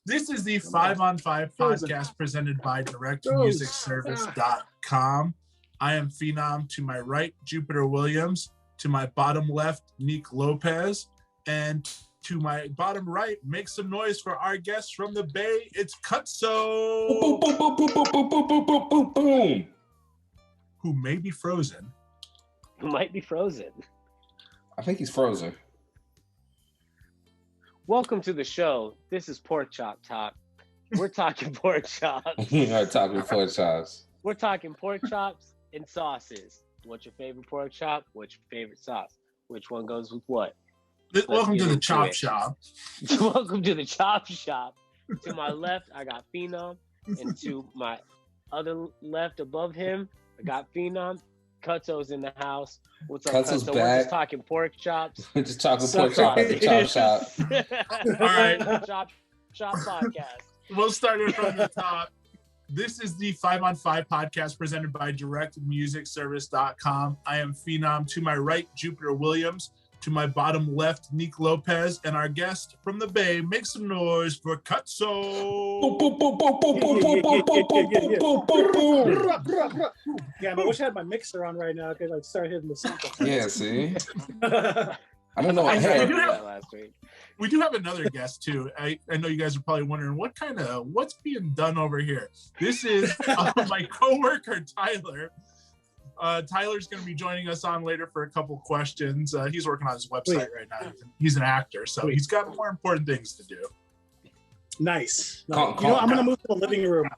This is the 5-on-5 podcast presented by directmusicservice.com. I am Phenom. To my right, Jupiter Williams. To my bottom left, Nick Lopez. And to my bottom right, make some noise for our guest from the Bay. It's Cutso. Boom, boom, boom, boom, boom, boom, boom, boom, boom, boom, boom. Who may be frozen. Who might be frozen. I think he's frozen. Welcome to the show. This is Pork Chop Talk. We're talking pork chops. We are talking pork chops. We're talking pork chops and sauces. What's your favorite pork chop? What's your favorite sauce? Which one goes with what? Welcome to the Chop Shop. Welcome to the Chop Shop. To my left, I got Phenom. And to my other left above him, I got Phenom. Cutso's in the house. What's up, Cutso's Cutso? back. We're just talking pork chops. We're just talking pork chops at the Chop Shop. All right. Chop podcast. We'll start it from the top. This is the 5-on-5 podcast presented by directmusicservice.com. I am Phenom. To my right, Jupiter Williams. To my bottom left, Nick Lopez. And our guest from the Bay, make some noise for Cutso. Boom, boom, boom, boom, boom, boom, boom, boom, boom, boom, boom, boom. Yeah, I wish I had my mixer on right now because I'd start hitting the sample. Yeah, see? I don't know. I Hey, do have- last week. We do have another guest too. I know you guys are probably wondering what's being done over here. This is my coworker Tyler. Tyler's going to be joining us on later for a couple questions. He's working on his website right now. He's an actor, so he's got more important things to do. Nice. Calm I'm going to down. move to the living room.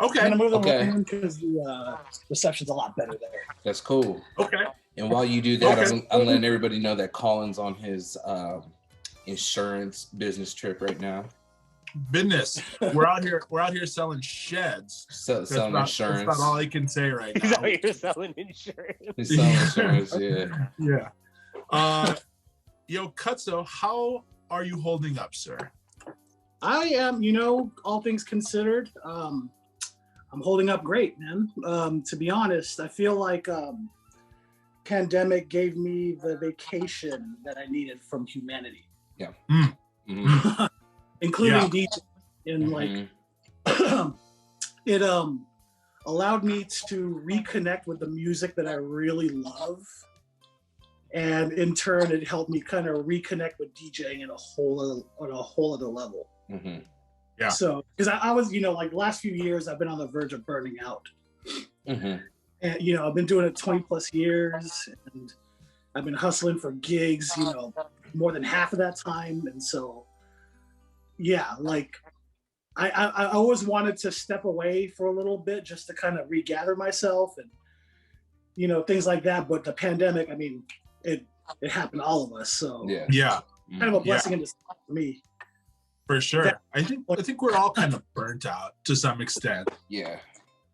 Okay. I'm going to move to the Okay. living room because the reception's a lot better there. That's cool. Okay. And while you do that, Okay. I'm letting everybody know that Colin's on his insurance business trip right now. Business. We're out here selling sheds. Selling That's insurance. about all I can say right He's now. out here selling insurance. He's selling insurance, yeah. Yeah. Yo, Cutso, how are you holding up, sir? I am, all things considered, I'm holding up great, man. To be honest, I feel like pandemic gave me the vacation that I needed from humanity. Yeah. Mm. Including Yeah. DJ. And Mhm. it allowed me to reconnect with the music that I really love. And in turn, it helped me kind of reconnect with DJing on a whole other level. Mhm. Yeah. So, because I was, like the last few years, I've been on the verge of burning out. Mhm. And, I've been doing it 20 plus years, and I've been hustling for gigs, more than half of that time. And so, yeah, like I always wanted to step away for a little bit just to kind of regather myself and, things like that. But the pandemic, I mean, it happened to all of us. So Yeah. Yeah, kind of a blessing in disguise for me. for sure. I think we're all kind of burnt out to some extent. Yeah.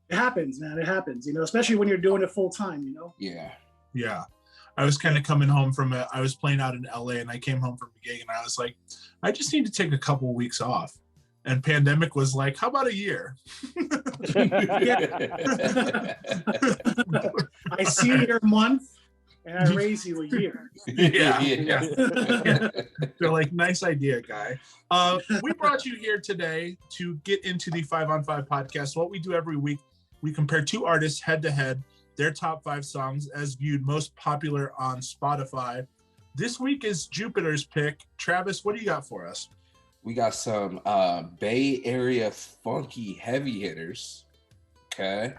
It happens, man. It happens, especially when you're doing it full time, Yeah. Yeah. I was kind of coming home I was playing out in LA and I came home from a gig and I was like, I just need to take a couple weeks off. And pandemic was like, how about a year? I see your month and I raise you a year. Yeah. Yeah. They're like, nice idea, guy. We brought you here today to get into the 5-on-5 podcast. What we do every week, we compare two artists head to head, their top 5 songs as viewed most popular on Spotify. This week is Jupiter's pick. Travis, what do you got for us? We got some Bay Area funky heavy hitters. Okay.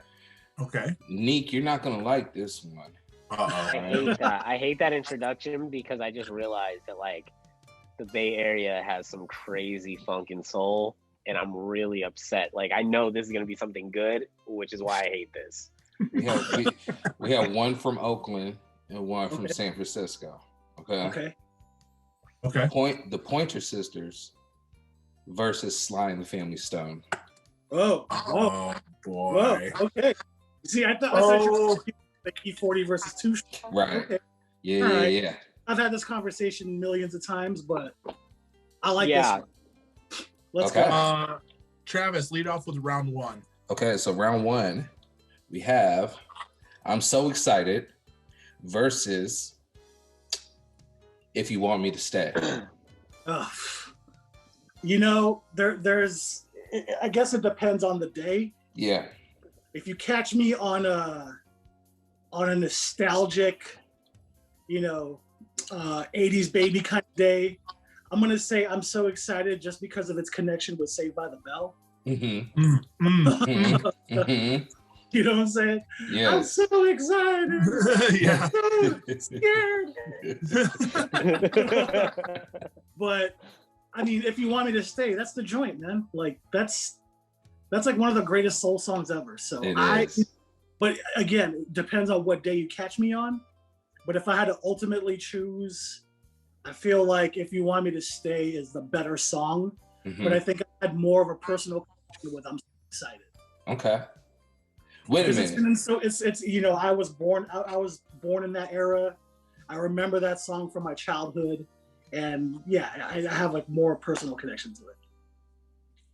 Okay. Neek, you're not gonna like this one. Uh-oh. I hate that introduction because I just realized that the Bay Area has some crazy funk and soul, and I'm really upset. I know this is gonna be something good, which is why I hate this. We have one from Oakland and one from San Francisco. Okay. Okay. Okay. The Pointer Sisters versus Sly and the Family Stone. Whoa. Oh, boy. Whoa. Okay. See, I thought you were the E40 versus 2. Right. Okay. Yeah, All yeah, right. yeah. I've had this conversation millions of times, but I like this Yeah. one. Let's Okay. go. Travis, lead off with round 1. Okay, so round 1, we have I'm So Excited versus If You Want Me to Stay. Ugh. You know, there's. I guess it depends on the day. Yeah. If you catch me on a nostalgic, 80s baby kind of day, I'm gonna say I'm so excited just because of its connection with Saved by the Bell. Mm-hmm. Mm-hmm. You know what I'm saying? Yeah. I'm so excited. Yeah. I'm so scared. But I mean, if you want me to stay, that's the joint, man. Like that's like one of the greatest soul songs ever. So but again, it depends on what day you catch me on. But if I had to ultimately choose, I feel like If You Want Me to Stay is the better song. Mm-hmm. But I think I had more of a personal connection with I'm so excited. Okay. Wait a minute. It's I was born in that era. I remember that song from my childhood, and yeah, I have like more personal connection to it.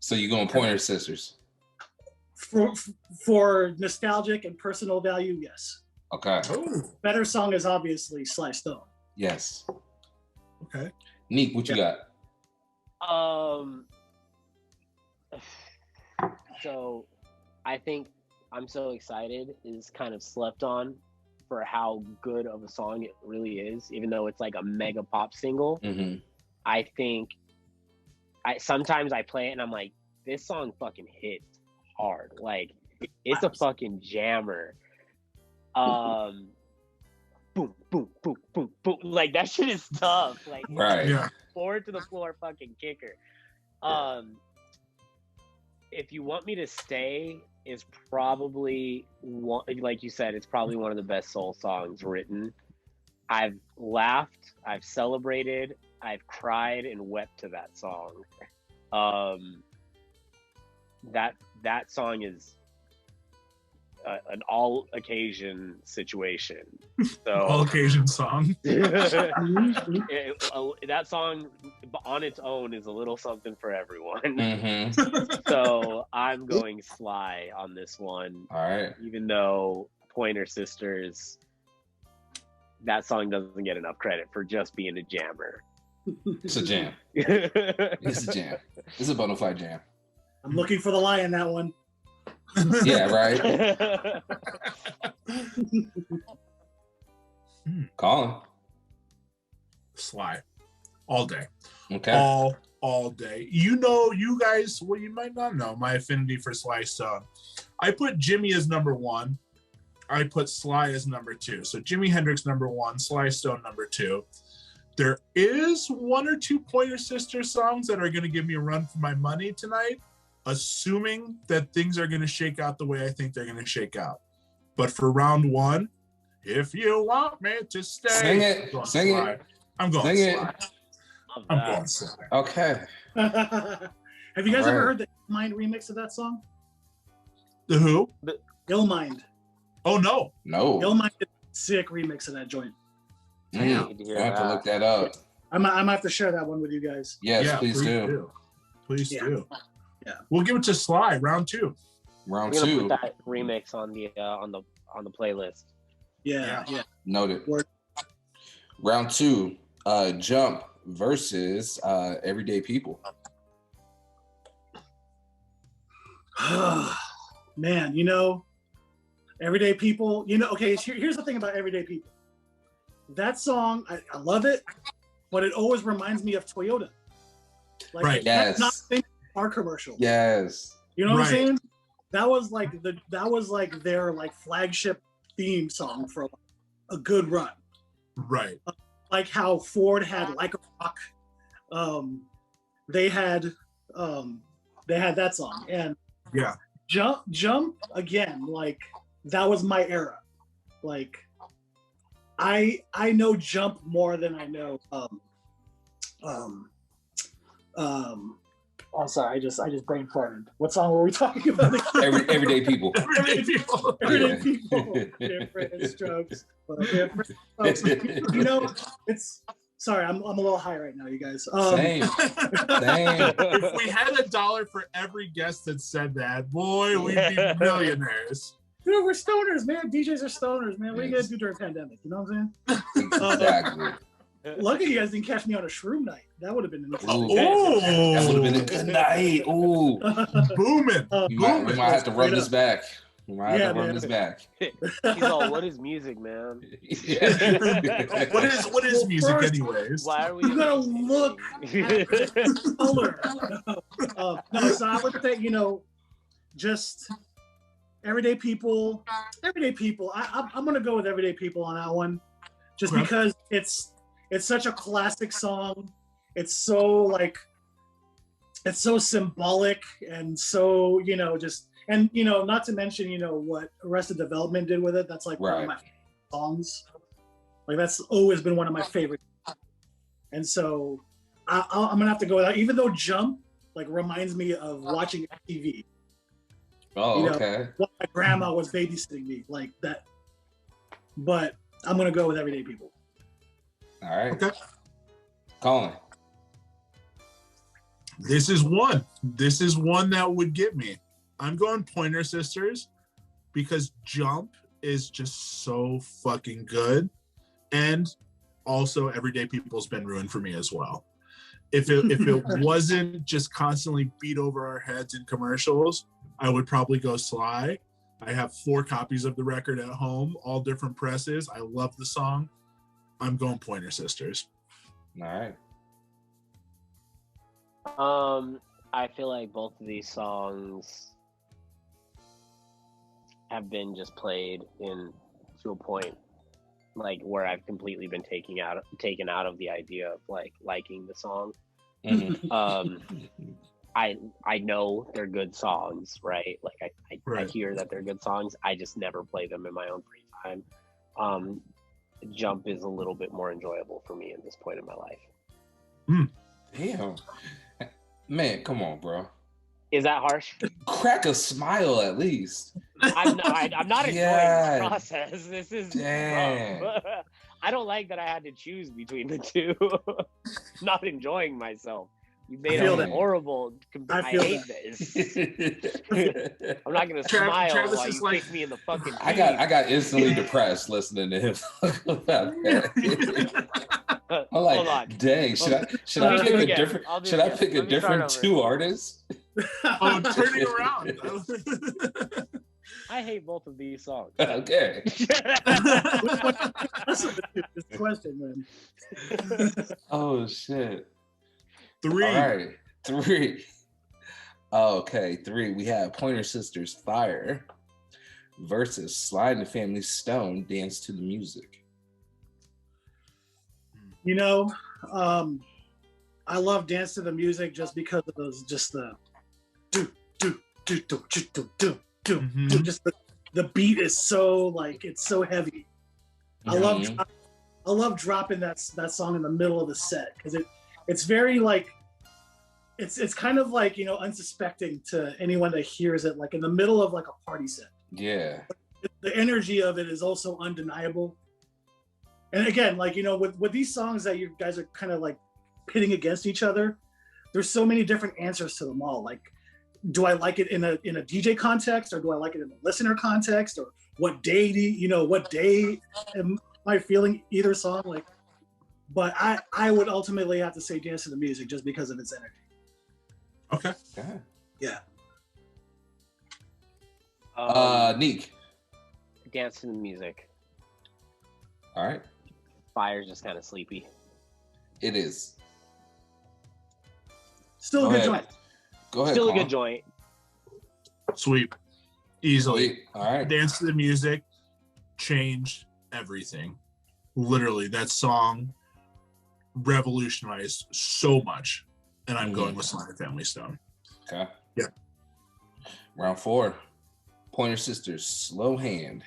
So you going Pointer Sisters? For nostalgic and personal value, yes. Okay. Oh. Better song is obviously Sly Stone. Yes. Okay. Neek, what you got? So I think I'm So Excited is kind of slept on for how good of a song it really is, even though it's like a mega pop single. Mm-hmm. I think sometimes I play it and I'm like, this song fucking hits hard. Like it's a fucking jammer. Boom, boom, boom, boom, boom. Like that shit is tough. Like Right. Yeah. forward to the floor fucking kicker. If You Want Me to Stay is probably one, like you said, it's probably one of the best soul songs written. I've laughed, I've celebrated, I've cried and wept to that song. That song is an all occasion situation. So All occasion song. that song on its own is a little something for everyone. Mm-hmm. So I'm going Sly on this one. All right. Even though Pointer Sisters, that song doesn't get enough credit for just being a jammer. It's a jam. It's a jam. It's a bona fide jam. I'm looking for the lie in that one. Yeah, right. Colin. Sly. All day. Okay. All day. You guys, well, you might not know my affinity for Sly Stone. I put Jimmy as number 1. I put Sly as number 2. So Jimi Hendrix number 1, Sly Stone number 2. There is 1 or 2 Pointer Sister songs that are going to give me a run for my money tonight, assuming that things are going to shake out the way I think they're going to shake out. But for round 1, If You Want Me to Stay, Sing it. Sing Sly. it. I'm going Sing Sly. it. I'm going Sly. Okay. Have you guys ever heard the Illmind remix of that song? The who? Illmind. Oh, no. No. Illmind did a sick remix of that joint. I have to look that up. I might have to share that one with you guys. Yes, Yeah, please do. Please Yeah. do. Yeah. We'll give it to Sly, round 2. Round I'm gonna 2. put that remix on the playlist. Yeah. Noted. Word. Round 2. Jump versus Everyday People. Man, Everyday People, okay, here's the thing about Everyday People. That song, I love it, but it always reminds me of Toyota. Like, Right. Yes. Not a car commercial. Yes. You know what Right. I'm saying? That was like their like flagship theme song for a good run. Right. Like how Ford had Like a Rock. They had that song. And Yeah. Jump again, like that was my era. Like I know Jump more than I know I'm sorry, I just brain farted. What song were we talking about? Everyday People. Everyday People. Everyday People. Different strokes. Different strokes. It's sorry, I'm a little high right now, you guys. Same. If we had $1 for every guest that said that, boy, we'd be millionaires. Dude, we're stoners, man. DJs are stoners, man. What are you gonna do during a pandemic? You know what I'm saying? Exactly. Lucky you guys didn't catch me on a shroom night. That would have been interesting. That would have been a good night. Ooh. Booming. We might have to run this back. We might have to run this back. He's all, what is music, man? What is music, first, anyways? Why are we? You gotta look at the color. No, so I would say, just everyday people. Everyday people. I'm gonna go with everyday people on that one, just because it's such a classic song. It's so it's so symbolic and so just. And not to mention, what Arrested Development did with it. That's like one of my favorite songs. Like that's always been one of my favorites. And so I'm gonna have to go with that. Even though Jump reminds me of watching TV. Oh, okay. While my grandma was babysitting me like that. But I'm gonna go with Everyday People. All right. Okay. Colin. This is one that would get me. I'm going Pointer Sisters because Jump is just so fucking good. And also Everyday People's been ruined for me as well. If it wasn't just constantly beat over our heads in commercials, I would probably go Sly. I have 4 copies of the record at home, all different presses. I love the song. I'm going Pointer Sisters. All right. I feel like both of these songs have been just played to a point where I've completely been taken out of the idea of liking the song. I know they're good songs, right? I hear that they're good songs. I just never play them in my own free time. Jump is a little bit more enjoyable for me at this point in my life. Damn. Man, come on, bro. Is that harsh? Crack a smile at least. I'm not enjoying this process. This is damn. rough. I don't like that I had to choose between the two. Not enjoying myself. You made a horrible. I hate this. I'm not gonna smile Travis while you kick me in the fucking teeth. I got instantly depressed listening to him about that. I'm like, hold on. Dang, should I pick a different 2 artists? Oh, turning around. I hate both of these songs. Okay. That's a question, man. Oh shit. 3. All right, 3. Okay, 3. We have Pointer Sisters Fire versus Sly and the Family Stone Dance to the Music. I love Dance to the Music just because of those, just the do. Just the beat is so it's so heavy. I love dropping that song in the middle of the set because it's very it's kind of unsuspecting to anyone that hears it in the middle of a party set. Yeah. The energy of it is also undeniable. And again, with these songs that you guys are kind of pitting against each other, there's so many different answers to them all. Do I like it in a DJ context, or do I like it in a listener context, or what day what day am I feeling either song? But I would ultimately have to say Dance to the Music just because of its energy. Okay. Yeah. Neek. Dance to the Music. All right. Fire's just kind of sleepy. It is. Still a good joint. Go ahead. Still a good joint. Sweep. Easily. Sweet. All right. Dance to the Music changed everything. Literally, that song revolutionized so much. And I'm going with Sly and Family Stone. Okay. Yeah. Round 4. Pointer Sisters Slow Hand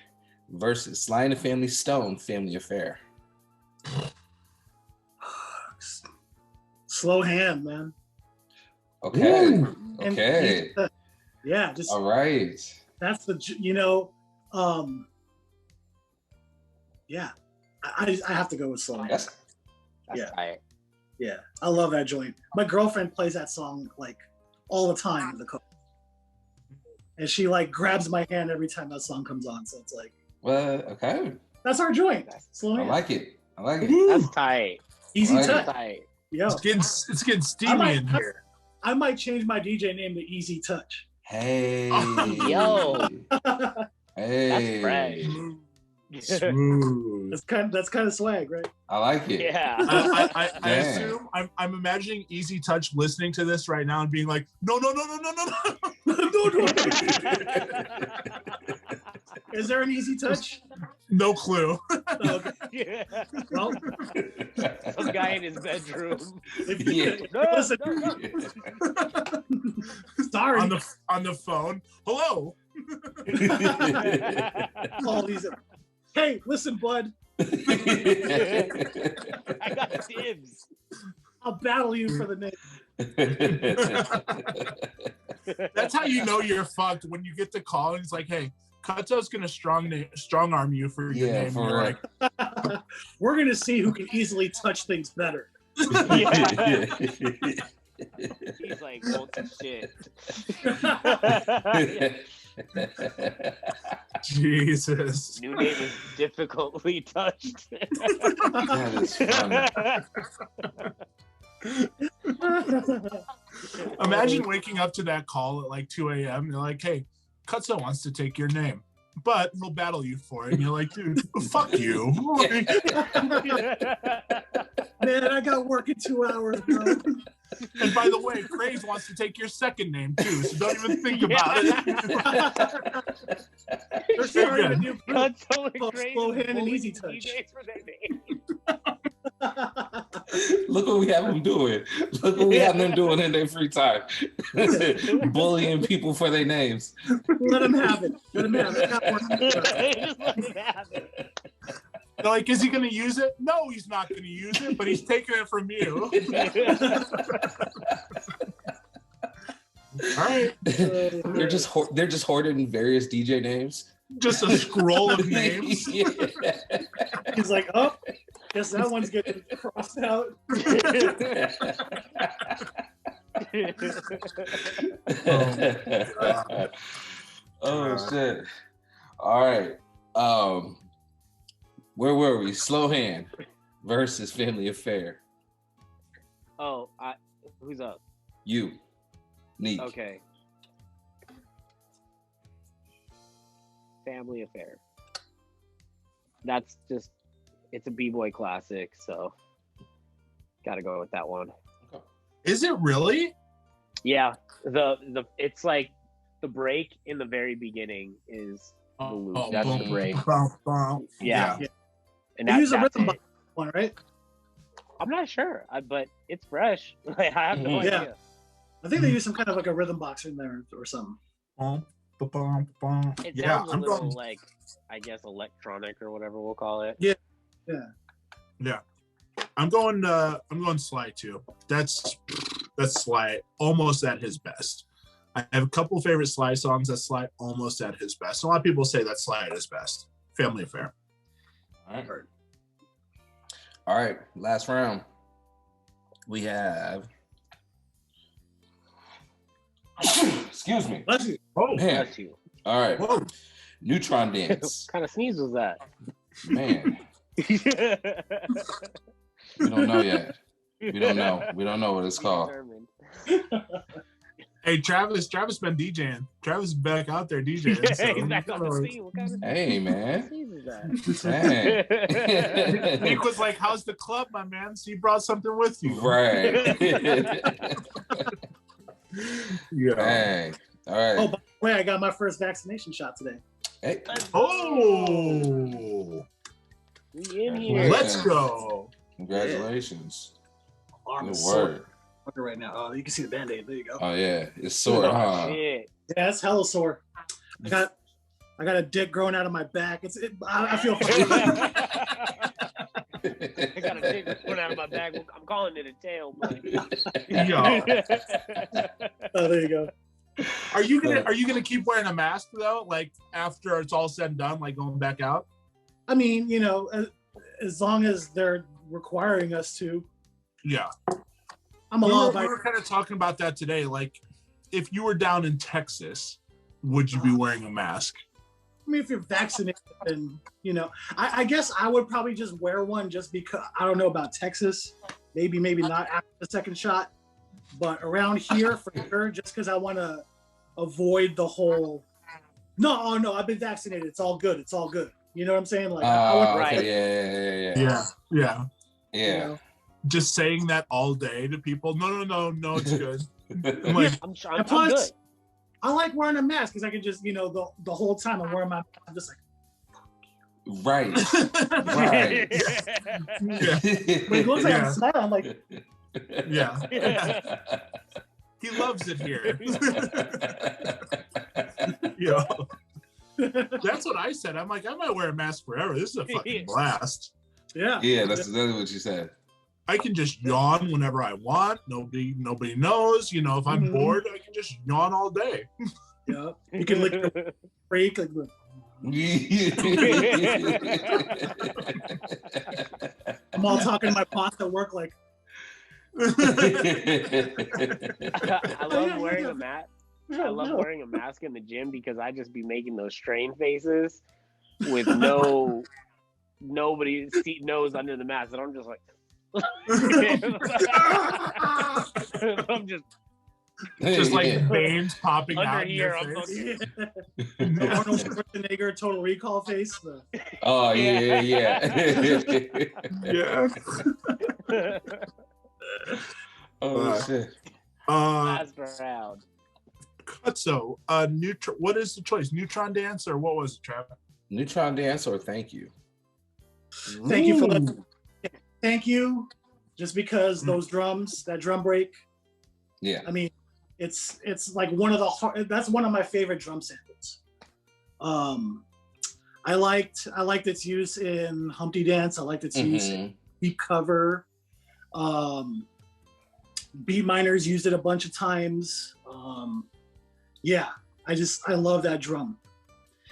versus Sly and the Family Stone Family Affair. Slow Hand, man. Okay. Ooh. Okay. Yeah, just all right. That's the yeah. I have to go with Slow Hand. That's tight. Yeah, I love that joint. My girlfriend plays that song all the time in the car, and she grabs my hand every time that song comes on. So it's well, okay. That's our joint. Slow Hand. I like it. That's tight. Easy Like touch. Tight. Yo, It's getting steamy in here. I might change my DJ name to Easy Touch. Hey. Yo. Hey. That's fresh. Smooth. That's kind of swag, right? I like it. Yeah. I Damn. assume I'm imagining Easy Touch listening to this right now and being like, no. Is there an Easy Touch? No clue. Okay. Yeah. Well, Some guy in his bedroom. if Yeah. listen, sorry. on the phone. Hello. All these. Hey, listen, bud. I got dibs. I'll battle you for the name. That's how you know you're fucked when you get the call and it's like, hey, Cutso's gonna strong arm you for your Yeah, name. for And you're real. like, We're gonna see who can easily touch things better. Yeah. He's like, won't shit. Jesus. New name is difficultly touched. That is funny. Imagine waking up to that call at like 2 a.m. They're like, hey, Cutso wants to take your name, but he'll battle you for it. And you're like, dude, fuck you. Man, I got work in 2 hours, bro. And by the way, Craze wants to take your second name too, so don't even think about it. They're starting a good. new group. That's so Oh, crazy. slow hand and Bullying easy touch. DJs for their name. Look what we have them doing. Look what we have them doing in their free time. Bullying people for their names. Let them have it. Let them have it. Got work. Just let it happen. They're like, is he going to use it? No, he's not going to use it, but he's taking it from you. All right. They're just hoarding various DJ names. Just a scroll of names. Yeah. He's like, oh, guess that one's getting crossed out. Oh shit. All right. Where were we? Slow Hand versus Family Affair. Oh, who's up? You. Neek. Okay. Family Affair. That's just, it's a B-boy classic, so gotta go with that one. Is it really? Yeah, the it's like the break in the very beginning is the loop. That's boom, the break. boom, boom. Yeah. Yeah. And They use a that's rhythm it. one, right? I'm not sure, but it's fresh. Like, I have no Yeah. idea. I think they use some kind of like a rhythm box in there or something. Boom, boom, boom, boom. It Yeah, sounds a I'm little going. like, I guess, electronic or whatever we'll call it. Yeah, I'm going Sly too. That's Sly almost at his best. I have a couple favorite Sly songs that Sly almost at his best. A lot of people say that Sly at his best. Family Affair. All right. Last round. We have. Excuse me. Bless you. Oh, Man. Bless you. All right. whoa. Neutron What Dance. kind of sneeze was that? Man. We don't know yet. We don't know. We don't know what it's called. Determined. Hey, Travis been DJing. Travis is back out there DJing. Yeah, so he's back on the scene. What kind of Hey, man. sneeze is that? Dang. Nick was like, how's the club, my man? So you brought something with you. Right. Yeah. Dang. All right. Oh, by the way, I got my first vaccination shot today. Hey. Oh. We in here. Let's go. Congratulations. Arm Good is sore word. right now. Oh, you can see the band-aid. There you go. Oh yeah, it's sore, huh? Shit. Yeah, it's hella sore. I got a dick growing out of my back. I feel fine. I got a dick put out of my bag. I'm calling it a tail, but Yeah. Oh, there you go. Are you gonna keep wearing a mask though? Like after it's all said and done, like going back out? I mean, as long as they're requiring us to, Yeah. I'm a We law were abiding. kind of talking about that today. Like, if you were down in Texas, would you be wearing a mask? mean, if you're vaccinated, then you know, I guess I would probably just wear one just because I don't know about Texas. Maybe not after the second shot, but around here for sure, just because I want to avoid the whole. No, oh no, I've been vaccinated. It's all good. It's all good. You know what I'm saying? Like, I would. Right. Yeah. You know? Just saying that all day to people. No, it's good. I'm like, I'm Plus, good. I like wearing a mask because I can just, you know, the whole time I'm wearing my mask, I'm just like. Right. Right. Yeah. But it looks like I'm smiling. I'm like, Yeah. He loves it here. You know, that's what I said. I'm like, I might wear a mask forever. This is a fucking blast. yeah. Yeah, that's exactly what you said. I can just yawn whenever I want. Nobody knows. You know, if I'm bored, I can just yawn all day. Yeah. You can lick your break. Like, I'm all talking to my boss at work like. I love wearing a mask. I love wearing a mask in the gym because I just be making those strain faces with nobody knows under the mask, and I'm just like, I'm just like veins popping under out here. in your face. The Arnold Schwarzenegger Total Recall face. Oh yeah. Yeah. Oh shit. Last round. Cutso, what is the choice? Neutron dance or what was it, Trav? Neutron dance or thank you? Thank you for that. Thank you. Just because those drums, that drum break. Yeah. I mean, it's like that's one of my favorite drum samples. I liked its use in Humpty Dance. I liked its use in Deep Cover. Beat Miners used it a bunch of times. Yeah, I love that drum.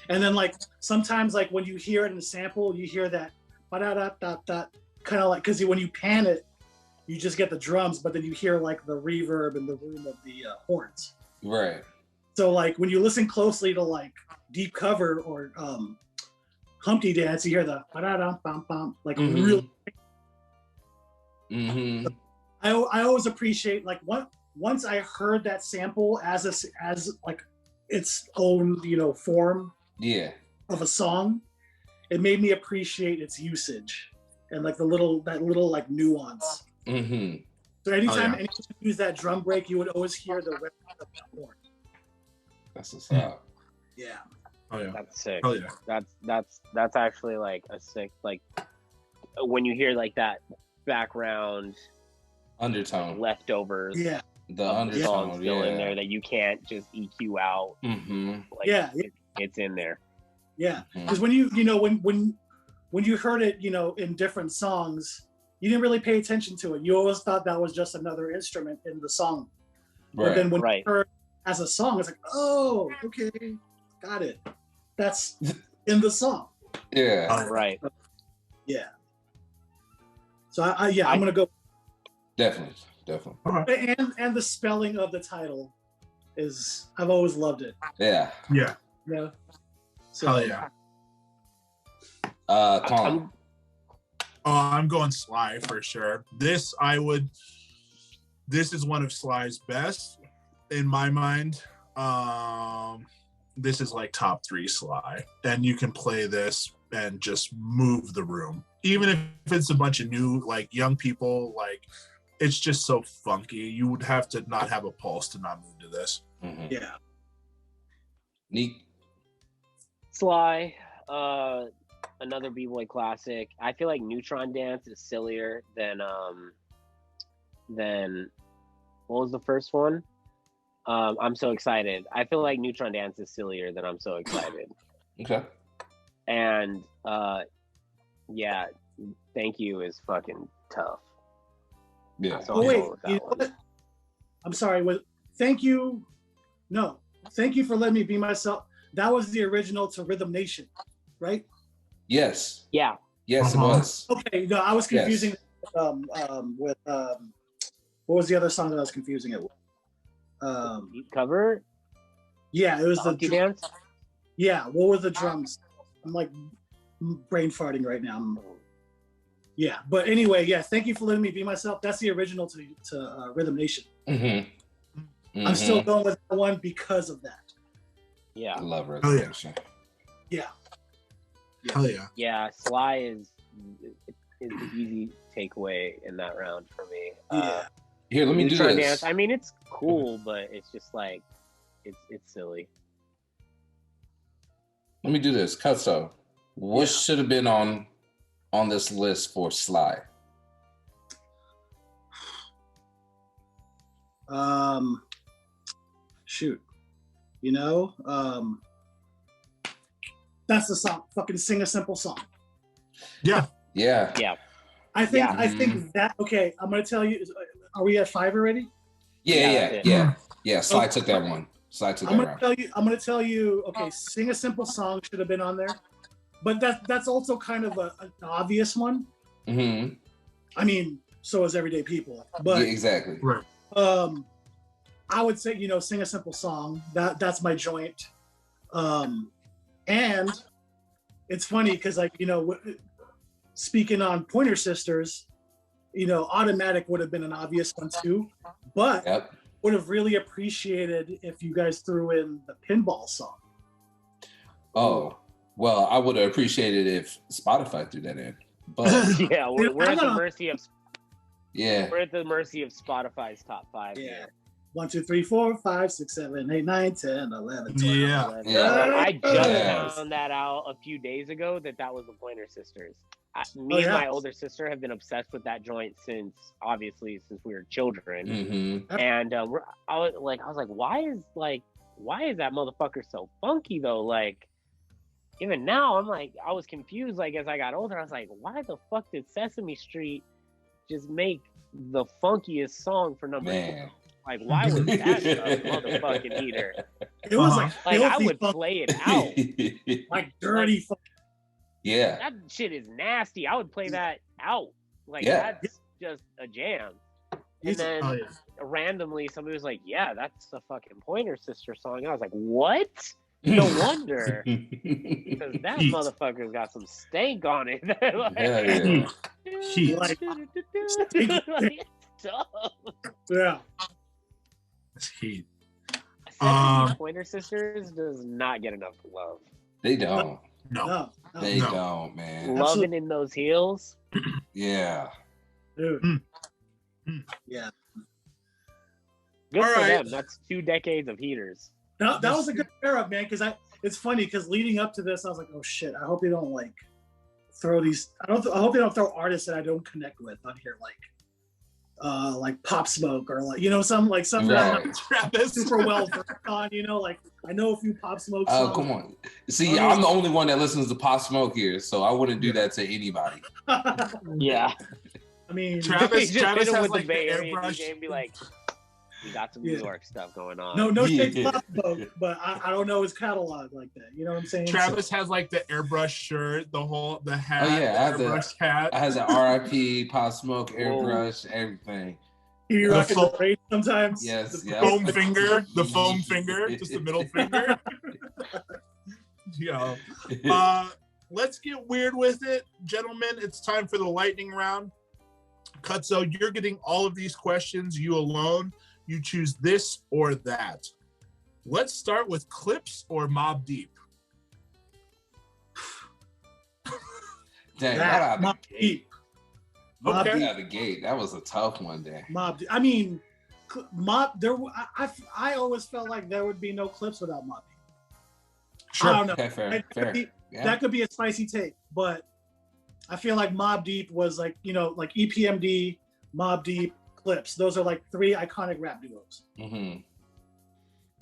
And then like sometimes like when you hear it in the sample, you hear that ba-da-da-da-da, kind of like, because when you pan it, you just get the drums, but then you hear like the reverb and the room of the horns. Right. So like when you listen closely to like Deep Cover or Humpty Dance, you hear the ba-da-da-bum-bum, like really. I always appreciate like once I heard that sample as like its own, you know, form of a song, it made me appreciate its usage and like that little like nuance. So anytime anyone use that drum break, you would always hear the rest of the horn. That's what's up. Yeah. Oh yeah. That's sick. Oh yeah. That's actually like a sick, like when you hear like that background undertone, leftovers. Yeah. The undertone still in there that you can't just EQ out. Like, it's in there. Yeah, because when you know when you heard it, you know, in different songs, you didn't really pay attention to it. You always thought that was just another instrument in the song. But then when you heard it as a song, it's like, oh, okay, got it. That's in the song. Yeah. Right. Yeah. So I'm gonna go. Definitely. And the spelling of the title is, I've always loved it. Yeah. Yeah. Yeah. So, Hell yeah. Tom. I'm going Sly for sure. This is one of Sly's best in my mind. This is like top 3 Sly, and you can play this and just move the room, even if it's a bunch of new like young people. Like, it's just so funky. You would have to not have a pulse to not move to this. Yeah. Neat. Sly, another B-boy classic. I feel like Neutron Dance is sillier than what was the first one? I'm So Excited. I feel like Neutron Dance is sillier than I'm So Excited. Okay. And yeah, Thank You is fucking tough. Yeah. So Oh wait, you know what? I'm sorry. Thank you. No, Thank You for Letting Me Be Myself. That was the original to Rhythm Nation, right? Yes. Yeah. Yes, it was. Okay, no, I was confusing with what was the other song that I was confusing it with? Deep Cover. Yeah, it was Humpty Dance. Yeah, what were the drums? I'm like brain farting right now. Yeah, but anyway, yeah. Thank you for letting me be myself. That's the original to Rhythm Nation. I'm still going with that one because of that. Yeah, I love Rhythm Nation. Yeah. Hell yeah. Yeah, Sly is the easy takeaway in that round for me. Yeah. Here, let me do Neutron this. Dance, I mean, it's cool, but it's just like it's silly. Let me do this. Cutso, what should have been on this list for Sly? Shoot. You know, that's the song. Fucking sing a simple song. Yeah. Yeah. Yeah. I think that. Okay, I'm gonna tell you. Are we at 5 already? Yeah. Sly took that one. I'm gonna tell you. Okay, sing a simple song should have been on there, but that's also kind of an obvious one. Mm-hmm. I mean, so is Everyday People. But yeah, exactly. Right. I would say, you know, sing a simple song. That's my joint. And it's funny because, like, you know, speaking on Pointer Sisters, you know, Automatic would have been an obvious one too, but would have really appreciated if you guys threw in the Pinball song. Oh, well, I would have appreciated if Spotify threw that in. But yeah, we're at the mercy of we're at the mercy of Spotify's top 5 here. 1, 2, 3, 4, 5, 6, 7, 8, 9, 10, 11, 12. Yeah. I just found that out a few days ago that was the Pointer Sisters. Me and my older sister have been obsessed with that joint since we were children. Mm-hmm. And I was like, why is that motherfucker so funky though? Like, even now, I'm like, I was confused. Like, as I got older, I was like, why the fuck did Sesame Street just make the funkiest song for number 4? Like, why was that a motherfucking heater? It was like I would play it out. Like dirty fucking. Yeah. That shit is nasty. I would play that out. Like, that's just a jam. And then randomly somebody was like, yeah, that's a fucking Pointer Sister song. And I was like, what? No wonder. Because that motherfucker's got some stank on it. Heat. Yeah. It's heat. Pointer Sisters does not get enough love. They don't. No. They don't, man. Loving in those heels. Yeah. Dude. Yeah. Good for them. That's 2 decades of heaters. That was a good pair up, man. Because it's funny because leading up to this, I was like, oh shit, I hope they don't like throw these. I hope they don't throw artists that I don't connect with on here, like Pop Smoke or like, you know, something that I'm not super well versed on, you know, like I know a few Pop Smoke songs. Oh, come on. See, I'm the only one that listens to Pop Smoke here, so I wouldn't do that to anybody. Yeah. I mean, Travis has with like the Bay the Area airbrush. DJ and be like, we got some New York stuff going on. No shade to Pop Smoke, but I don't know his catalog like that. You know what I'm saying? Travis has like the airbrush shirt, the hat. Oh yeah, the airbrush hat. I has an RIP, Pop Smoke, airbrush, everything. You rock the braid sometimes. Yes, the foam finger, just the middle finger. Yeah. Let's get weird with it, gentlemen. It's time for the lightning round. Cutso, you're getting all of these questions, you alone. You choose this or that. Let's start with Clips or Mobb Deep. Dang, right out Mobb Deep. Out of the gate. That was a tough one day. Mobb Deep. I mean, I always felt like there would be no Clips without Mobb Deep. Sure. I don't know. Okay, fair. That could be a spicy take, but I feel like Mobb Deep was like, you know, like EPMD, Mobb Deep, Clips. Those are like 3 iconic rap duos. Mm-hmm.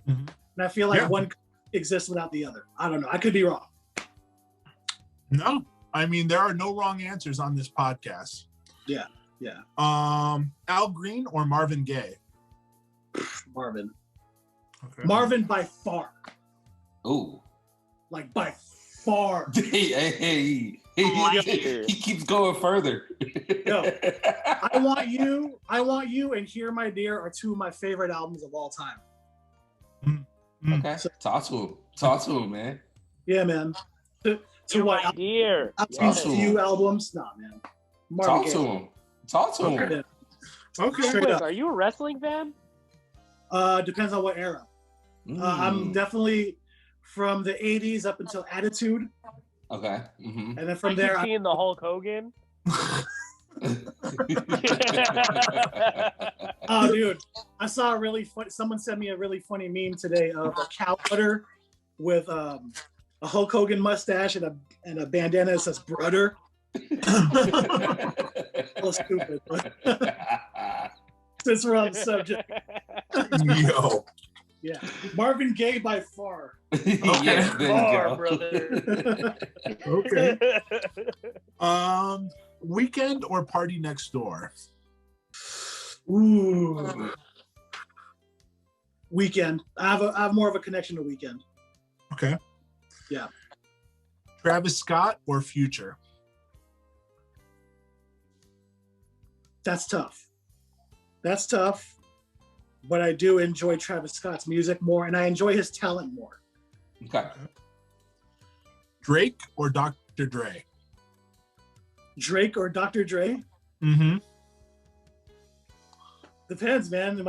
And I feel like one exists without the other. I don't know. I could be wrong. No, I mean, there are no wrong answers on this podcast. Yeah. Al Green or Marvin Gaye? Marvin. Okay. Marvin by far. Ooh. Like by far. He keeps going further. No. I Want You and Here My Dear are 2 of my favorite albums of all time. Okay. Talk to him, man. Yeah, man. To You're what? my dear. I've Yes. seen few albums. Nah, man. Talk to him. Talk to him. Yeah. Okay. Straight Quick, up. are you a wrestling fan? Depends on what era. I'm definitely from the 80s up until Attitude. Okay. Mm-hmm. And then from there, seeing the Hulk Hogan. Oh, dude, I saw a really funny. Someone sent me a really funny meme today of a cow udder with a Hulk Hogan mustache and a bandana that says "brother." So stupid. Since we're on the subject, Yo. yeah, Marvin Gaye by far. Yeah, there you go. Brother. Okay. Weekend or Party Next Door? Ooh, Weekend. I have more of a connection to Weekend. Okay. Yeah. Travis Scott or Future? That's tough. That's tough. But I do enjoy Travis Scott's music more, and I enjoy his talent more. Okay. Drake or Dr. Dre? Drake or Dr. Dre? Mm-hmm. Depends, man. Am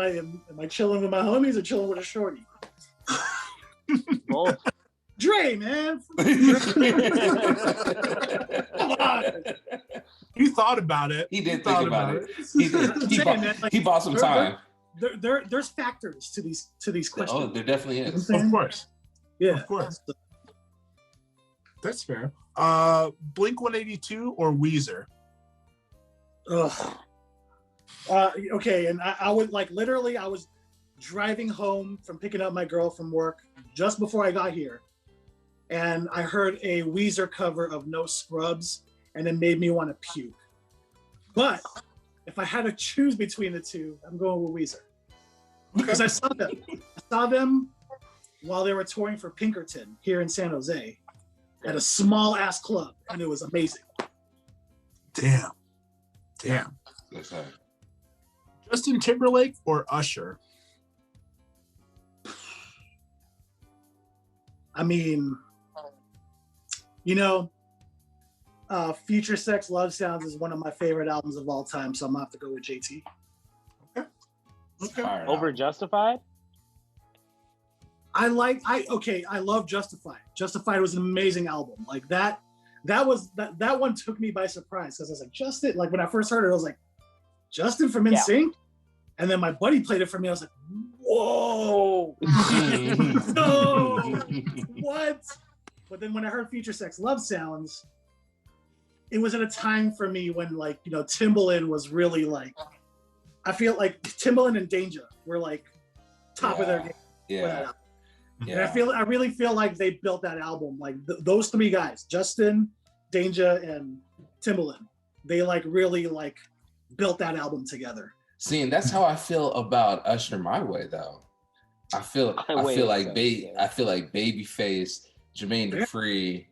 I chilling with my homies or chilling with a shorty? Both. Dre, man. Come on. He thought about it. He did thought think about it. He did. I'm saying, man, like, He bought some time. There's factors to these questions. Oh, there definitely is. Of course. Yeah. Of course. That's fair. Blink 182 or Weezer? Ugh. Okay, and I would like literally I was driving home from picking up my girl from work just before I got here, and I heard a Weezer cover of No Scrubs, and it made me want to puke. But if I had to choose between the two, I'm going with Weezer because I saw them. I saw them while they were touring for Pinkerton here in San Jose at a small ass club, and it was amazing. Damn. That's right. Justin Timberlake or Usher? I mean, Future Sex Love Sounds is one of my favorite albums of all time, so I'm gonna have to go with JT. Okay. Over Justified? I love Justified. Justified was an amazing album. Like that one took me by surprise because I was like, Justin, like when I first heard it, I was like, Justin from NSYNC? And then my buddy played it for me. I was like, whoa, no, what? But then when I heard Future Sex Love Sounds, it was at a time for me when Timbaland was really like, I feel like Timbaland and Danger were like top of their game. Yeah. And I really feel like they built that album. Like those three guys, Justin, Danger, and Timbaland, they like really like built that album together. See, and that's how I feel about Usher My Way, though. I feel like Babyface, Jermaine Dupri,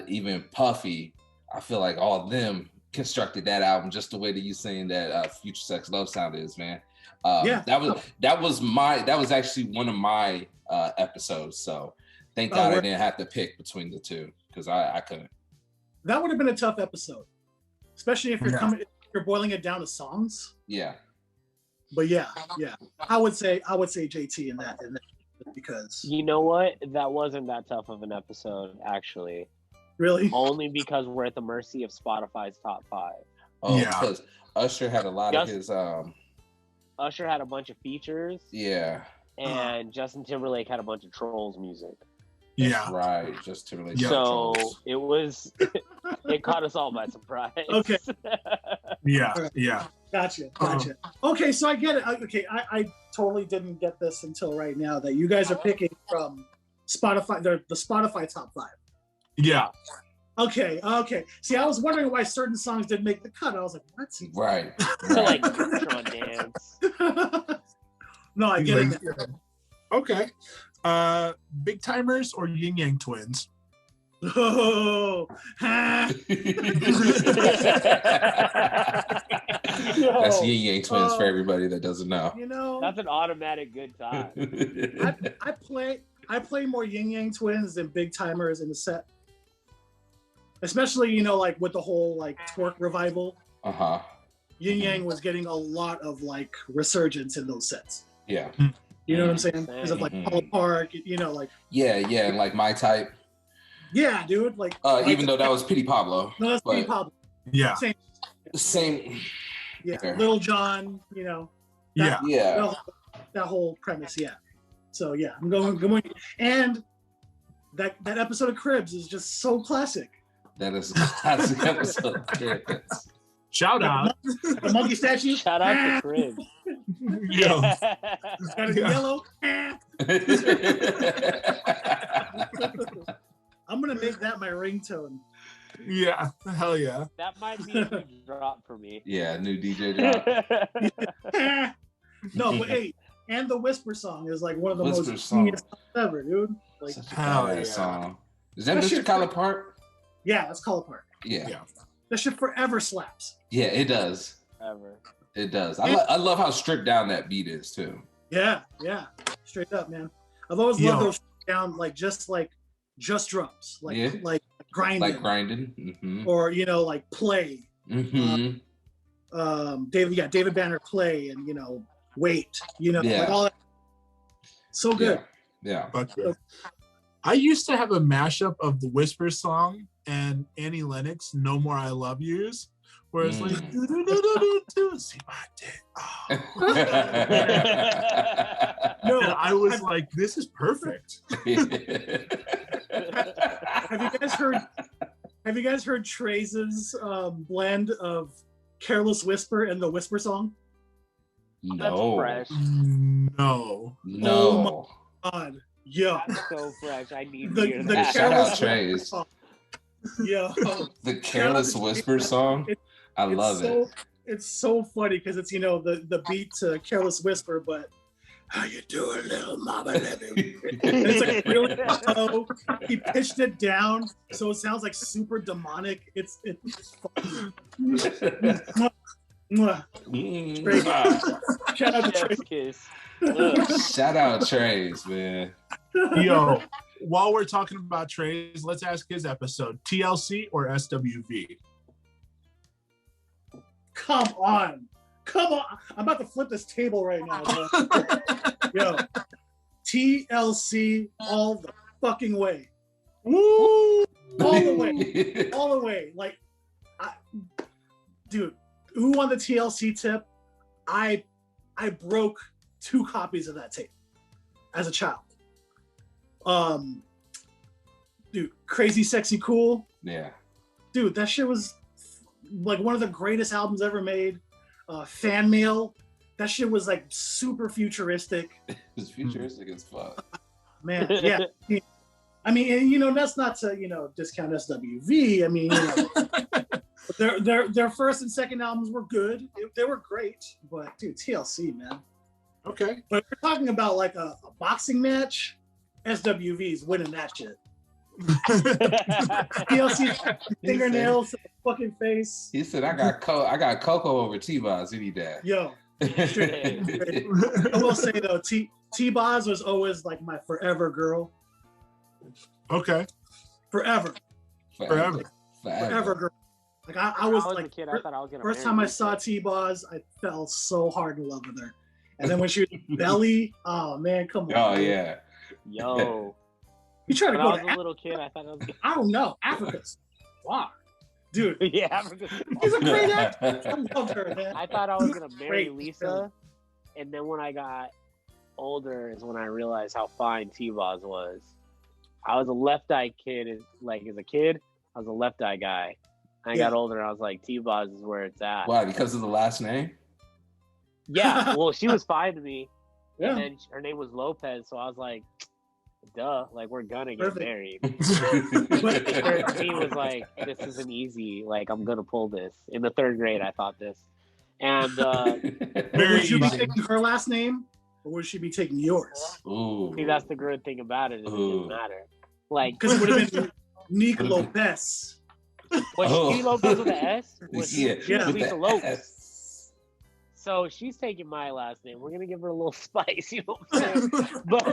even Puffy. I feel like all of them constructed that album just the way that you saying that Future Sex Love Sound is, man. That was actually one of my episodes. So thank God I didn't have to pick between the two because I couldn't. That would have been a tough episode, especially if you're boiling it down to songs. Yeah. But yeah, I would say JT in that because you know what? That wasn't that tough of an episode, actually. Really? Only because we're at the mercy of Spotify's top 5. Oh, because Usher had a lot of his Usher had a bunch of features. Yeah. And Justin Timberlake had a bunch of Trolls music. Yeah. Right. Justin Timberlake. So it was it caught us all by surprise. Okay. Yeah. Gotcha. Okay, so I get it. Okay, I totally didn't get this until right now that you guys are picking from Spotify, the Spotify top 5. Yeah. Okay. See, I was wondering why certain songs didn't make the cut. I was like, what? Right. Like Sean Dance. No, I get it. Okay. Big Timers or Yin Yang Twins? Oh. That's Yin Yang Twins for everybody that doesn't know. That's an automatic good time. I play more Yin Yang Twins than Big Timers in the set. Especially, like with the whole like twerk revival. Yin Yang was getting a lot of like resurgence in those sets. Yeah. You know what I'm saying? Because of like Paula Park, like. Yeah, and like My Type. Yeah, dude. Like. Even though that was Petey Pablo. No, that's Petey Pablo. Yeah. Same. Yeah, Little John. That whole premise. Yeah. So yeah, I'm going, and that episode of Cribs is just so classic. That is a classic episode of Cribs. Shout out. The monkey statue. Shout out to Cribs. Yo. It's got a yellow. I'm gonna make that my ringtone. Yeah, hell yeah. That might be a new drop for me. Yeah, new DJ drop. No, but hey, and the Whisper song is like one of the most genius songs ever, dude. Like, hell yeah. Song. Is that Mr. Collar Park? Yeah, that's Collar Park. Yeah. That shit forever slaps. Yeah, it does. Ever. It does. I love how stripped down that beat is too. Yeah. Straight up, man. I've always loved those down like just drums, like grinding, or like play. David Banner play, and wait, like all that. So good. Yeah. I used to have a mashup of the Whisper song and Annie Lennox, "No More I Love Yous," where it's like, see my dick. Oh. No, and I was like, this is perfect. Have you guys heard Trace's blend of Careless Whisper and the Whisper song? No. That's fresh. No. Oh my God. Yeah. That's so fresh. I need to hear that. Shout out Trace. Yeah. The Careless Whisper song. I love it. It's so funny because it's the beat to Careless Whisper, but how you doing, little mama? It's like really low. He pitched it down so it sounds like super demonic. It's Shout out to Trace. Shout out Trace, man. Yo, while we're talking about Trace, let's ask his episode: TLC or SWV? Come on. I'm about to flip this table right now. Yo, TLC all the fucking way. Woo! All the way. Like, dude, who won the TLC tip? I broke 2 copies of that tape as a child. Dude, Crazy Sexy Cool. Yeah. Dude, that shit was like one of the greatest albums ever made. Fan Mail. That shit was like super futuristic. It was futuristic as fuck. Man, yeah. I mean, and, that's not to, discount SWV. I mean, their first and second albums were good. They were great, but dude, TLC, man. Okay. But if we're talking about like a boxing match, SWV's winning that shit. TLC fingernails to the fucking face. He said, I got Coco over T-Boz any day. Yo. Straight. I will say though, T-Boz was always like my forever girl. Okay. Forever girl. Like I was like, a kid, I thought I was gonna first time I saw T-Boz, I fell so hard in love with her. And then when she was Belly, oh man, come on. Oh yeah. Yo. You trying to go? When I was a little kid, I thought I don't know. Africa's far. Dude. Yeah, Africa's She's a great actress. I love her, man. I thought I was gonna marry Lisa, and then when I got older is when I realized how fine T-Boz was. I was a left-eye kid, like as a kid, I was a left-eye guy. I got older, and I was like, T-Boz is where it's at. Why? Because of the last name? Yeah, well, she was fine to me. Yeah. And then her name was Lopez, so I was like, duh, like, we're gonna get married. He was like, this isn't easy. Like, I'm gonna pull this. In the 3rd grade, I thought this. And would you be taking her last name, or would she be taking yours? Ooh. See, that's the good thing about it. Is it didn't matter. Like, because it would have been Nick Lopez. Was she Lopez with an S? Was she Lisa Lopez? So she's taking my last name. We're gonna give her a little spice, you know what I'm saying? But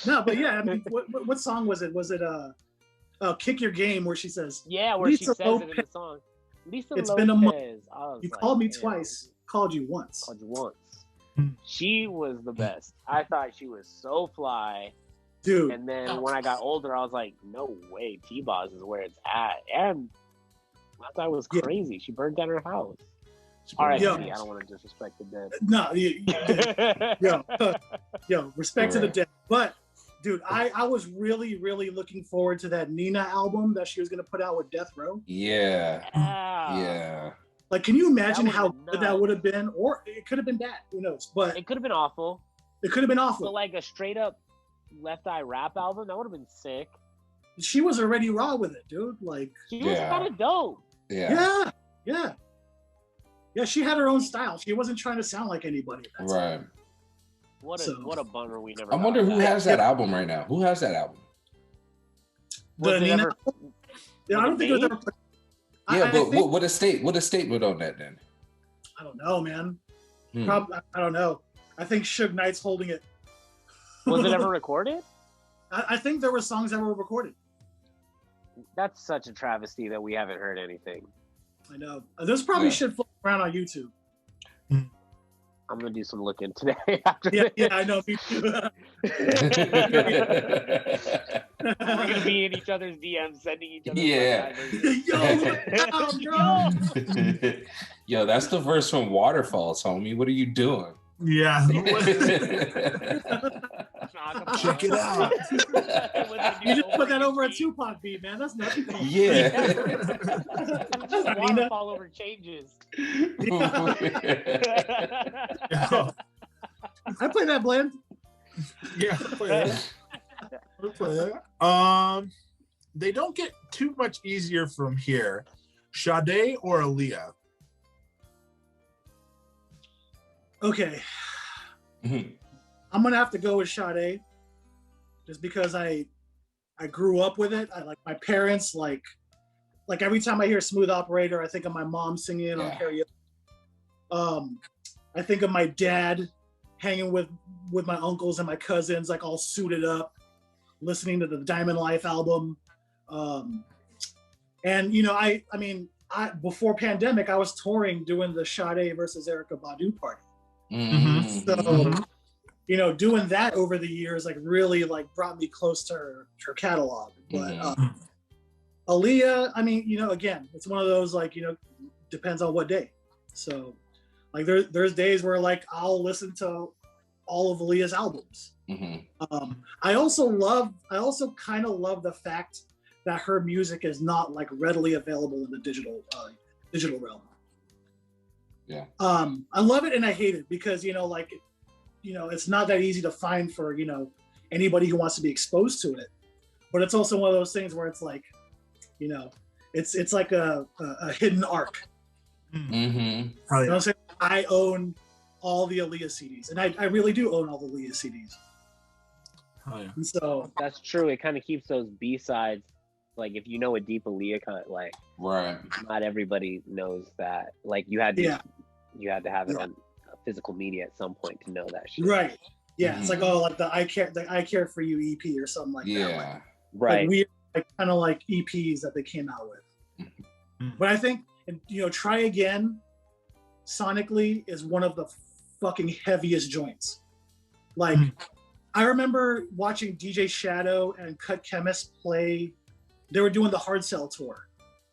no, but yeah, I mean, what song was it? Was it "Kick Your Game" where she says, yeah, where Lisa she says Lopez, it in the song. Lisa it's Lopez. been a month. You like, called me damn. twice, called you once. Called you once. She was the best. I thought she was so fly. Dude. And then when I got older, I was like, no way, T-Boz is where it's at. And I thought it was crazy. She burned down her house. R.I.P. I don't want to disrespect the dead. No, yo, respect to the dead. But, dude, I was really, really looking forward to that Nina album that she was going to put out with Death Row. Yeah. Like, can you imagine how good that would have been? Or it could have been bad. Who knows? But it could have been awful. It could have been awful. But like a straight up Left Eye rap album, that would have been sick. She was already raw with it, dude. Like, she was kind of dope. Yeah. Yeah, she had her own style. She wasn't trying to sound like anybody. Right. What a bummer we never. I wonder who has that album right now. Who has that album? The Nina album? Yeah, I don't think it was ever. Yeah, but what estate was on that then? I don't know, man. Probably, I don't know. I think Suge Knight's holding it. Was it ever recorded? I think there were songs that were recorded. That's such a travesty that we haven't heard anything. I know. There's probably shit floating around on YouTube. I'm gonna do some looking today after this. Yeah, I know. Me too. We're gonna be in each other's DMs, sending each other. Yo, that's the verse from Waterfalls, homie. What are you doing? Yeah. Check it out. You just put that over a Tupac beat, man. That's nothing. Yeah. Just waterfall over changes. I play that blend. Yeah, I play that. They don't get too much easier from here. Sade or Aaliyah? Okay. I'm gonna have to go with Sade, just because I grew up with it. I like my parents like every time I hear Smooth Operator, I think of my mom singing it on karaoke. I think of my dad hanging with my uncles and my cousins, like all suited up, listening to the Diamond Life album. And you know, I mean, before pandemic, I was touring doing the Sade versus Erykah Badu party. So, you know, doing that over the years, like really like brought me close to her catalog. But Aaliyah, I mean, you know, again, it's one of those, like, you know, depends on what day. So like there's days where like I'll listen to all of Aaliyah's albums. I also kind of love the fact that her music is not like readily available in the digital realm. Yeah. I love it and I hate it because, you know, like, you know, it's not that easy to find for, you know, anybody who wants to be exposed to it. But it's also one of those things where it's like, you know, it's like a hidden arc. You know what I'm saying? I own all the Aaliyah CDs, and I really do own all the Aaliyah CDs. And so that's true. It kind of keeps those B-sides. Like if you know a deep Aaliyah kind of like, not everybody knows that. Like you had to have it on physical media at some point to know that shit. Right. Yeah. It's like, oh, like the I Care For You EP or something like that. Yeah. Right. Like weird, like, kind of like EPs that they came out with. But I think, you know, Try Again sonically is one of the fucking heaviest joints. Like I remember watching DJ Shadow and Cut Chemist play. They were doing the Hard Sell tour.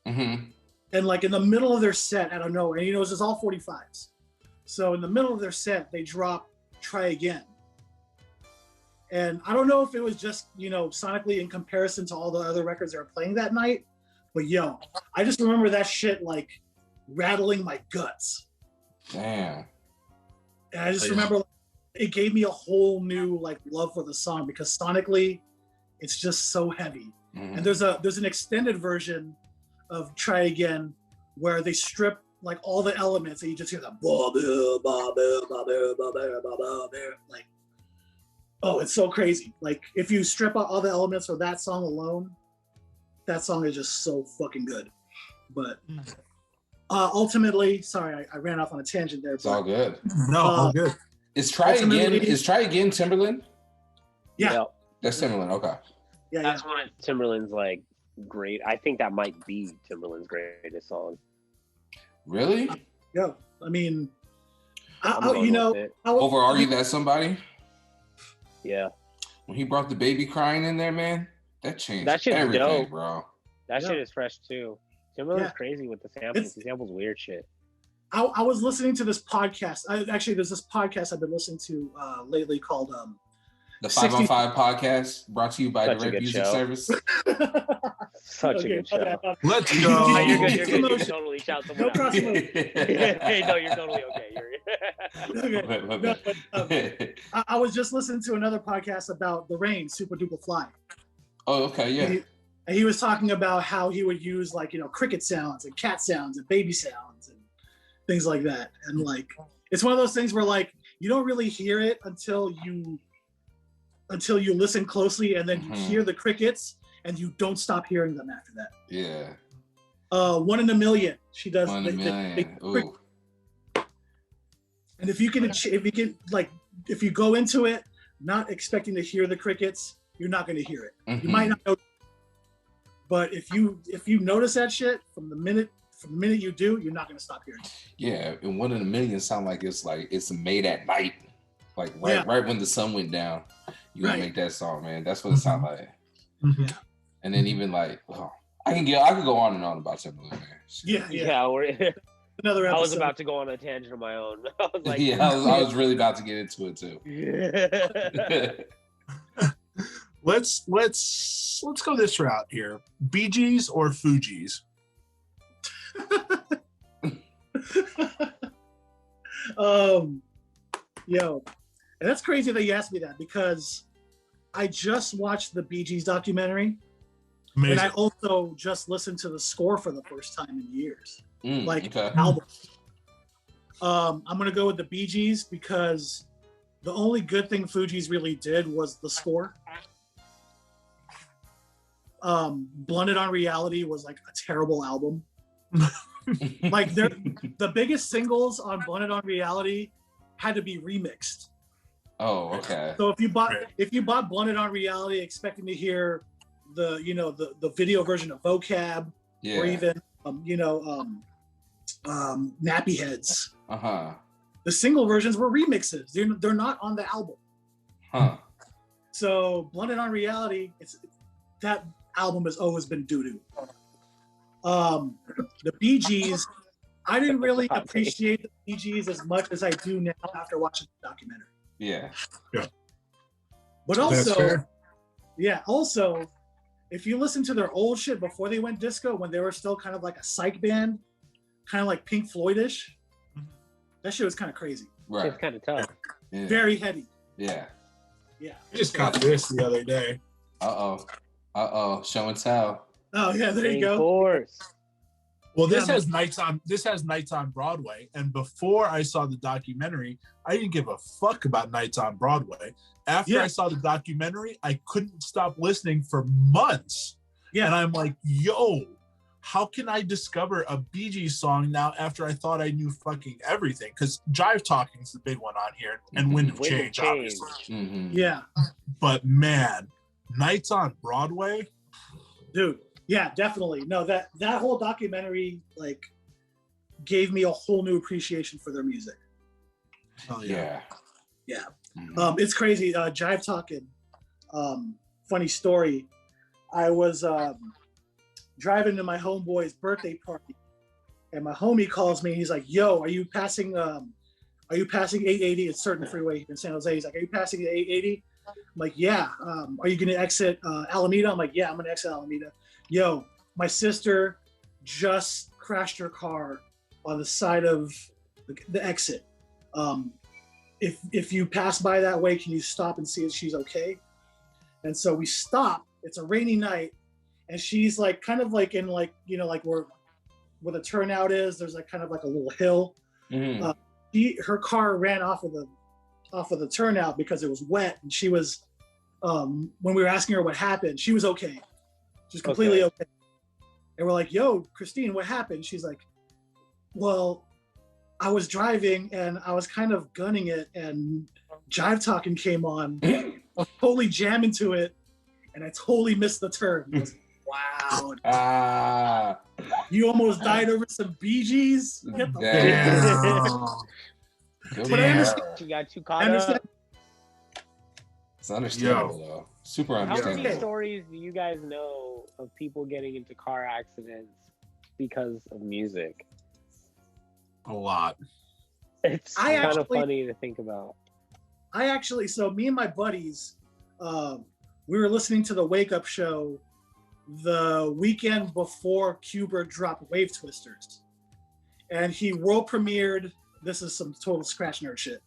And like in the middle of their set, I don't know, and you know, it was just all 45s. So in the middle of their set, they dropped Try Again. And I don't know if it was just, you know, sonically in comparison to all the other records they were playing that night, but yo, I just remember that shit like rattling my guts. Damn. And I just remember like, it gave me a whole new like love for the song because sonically, it's just so heavy. And there's an extended version of Try Again where they strip like all the elements and you just hear that like, oh, it's so crazy. Like if you strip out all the elements of that song alone, that song is just so fucking good. But Ultimately, sorry, I ran off on a tangent there. It's all good. No, all good. Is Try Again Timberland? Yeah. Yep. That's Timberland. Okay. Yeah, That's one of Timberland's like great. I think that might be Timberland's greatest song. Really? Yeah. I mean, over Argue That Somebody? Yeah. When he brought the baby crying in there, man, that changed shit's everything, dope. bro. That shit is fresh too. Timberland's crazy with the samples. He samples weird shit. I was listening to this podcast. There's this podcast I've been listening to lately called the 5 on 5 podcast, brought to you by Such Direct Music Service. Such a good show. Let's go. You're good. You can totally shout someone No out. Hey, no, you're totally okay. I was just listening to another podcast about the rain, Super Duper Fly. Oh, okay, yeah. And he was talking about how he would use cricket sounds and cat sounds and baby sounds and things like that. And like, it's one of those things where like you don't really hear it until you listen closely, and then you hear the crickets and you don't stop hearing them after that. Yeah. 1 in a Million. She does. 1 in a Million. Ooh. And if you go into it not expecting to hear the crickets, you're not going to hear it. You might not know, but if you notice that shit from the minute you do, you're not going to stop hearing it. Yeah, and 1 in a Million sound like it's made at night, like right when the sun went down. You gotta make that song, man. That's what it sounds like. Mm-hmm. And then even like, I could go on and on about Timberland, man. Yeah. Another episode. I was about to go on a tangent of my own. I was like, I was really about to get into it too. Let's go this route here. Bee Gees or Fugees? And that's crazy that you asked me that, because I just watched the Bee Gees documentary. Amazing. And I also just listened to the score for the first time in years. Album. I'm gonna go with the Bee Gees because the only good thing Fugees really did was the score. Blunted on Reality was like a terrible album. Like the biggest singles on Blunted on Reality had to be remixed. Oh, okay. So if you bought Blunted on Reality expecting to hear the video version of Vocab, or even Nappy Heads, the single versions were remixes. They're not on the album. So Blunted on Reality, that album has always been doo-doo. The Bee Gees, I didn't really appreciate the Bee Gees as much as I do now after watching the documentary. Yeah. But also, if you listen to their old shit before they went disco, when they were still kind of like a psych band, kind of like Pink Floyd-ish, that shit was kind of crazy. Right. It's kind of tough. Yeah. Very heady. Yeah. I just got this the other day. Show and tell. Oh yeah, there you go. Of course. Well, this has nights on Broadway, and before I saw the documentary, I didn't give a fuck about Nights on Broadway. After I saw the documentary, I couldn't stop listening for months. Yeah, and I'm like, yo, how can I discover a Bee Gees song now after I thought I knew fucking everything? Because Jive Talking is the big one on here, and Wind of Change, obviously. Mm-hmm. Yeah, but man, Nights on Broadway, dude. Yeah, definitely. No, that whole documentary like gave me a whole new appreciation for their music. Oh yeah. Mm-hmm. It's crazy. Jive Talking. Funny story. I was driving to my homeboy's birthday party, and my homie calls me. And he's like, "Yo, are you passing 880? It's certain freeway in San Jose." He's like, "Are you passing the 880?" I'm like, "Yeah." Are you going to exit Alameda? I'm like, "Yeah, I'm going to exit Alameda." Yo, my sister just crashed her car on the side of the exit. If you pass by that way, can you stop and see if she's okay? And so we stop. It's a rainy night, and she's like kind of like in like where the turnout is. There's like kind of like a little hill. Mm-hmm. Her car ran off of the turnout because it was wet, and she was when we were asking her what happened, she was okay. She's completely okay. And we're like, "Yo, Christine, what happened?" She's like, Well, I was driving and I was kind of gunning it, and Jive Talking came on. I was totally jamming to it, and I totally missed the turn. I was like, wow. You almost died over some Bee Gees? Get the But I understand. You got too caught up. It's understandable, though. Super understandable. How many stories do you guys know of people getting into car accidents because of music? A lot. It's kind of funny to think about. So me and my buddies, we were listening to the Wake Up Show the weekend before Cuba dropped Wave Twisters. And he world premiered, this is some total scratch nerd shit.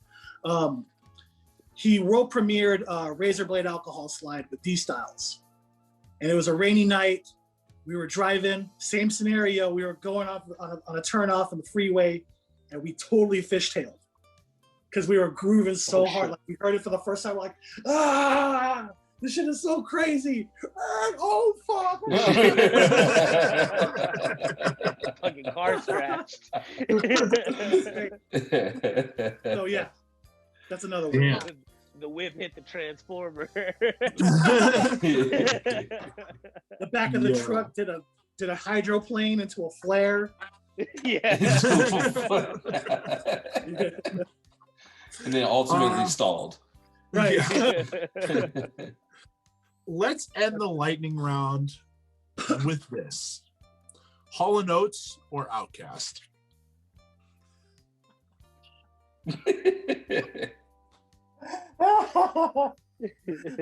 He world premiered Razor Blade Alcohol Slide with D-Styles. And it was a rainy night. We were driving, same scenario. We were going off on a turn off on the freeway, and we totally fishtailed because we were grooving so hard. Like we heard it for the first time. We're like, this shit is so crazy. Oh fuck! Fucking car scratched. So yeah, that's another one. Yeah. The whip hit the transformer. The back of the truck did a hydroplane into a flare. Yeah. And then ultimately stalled. Right. Yeah. Let's end the lightning round with this. Hall & Oates or Outkast?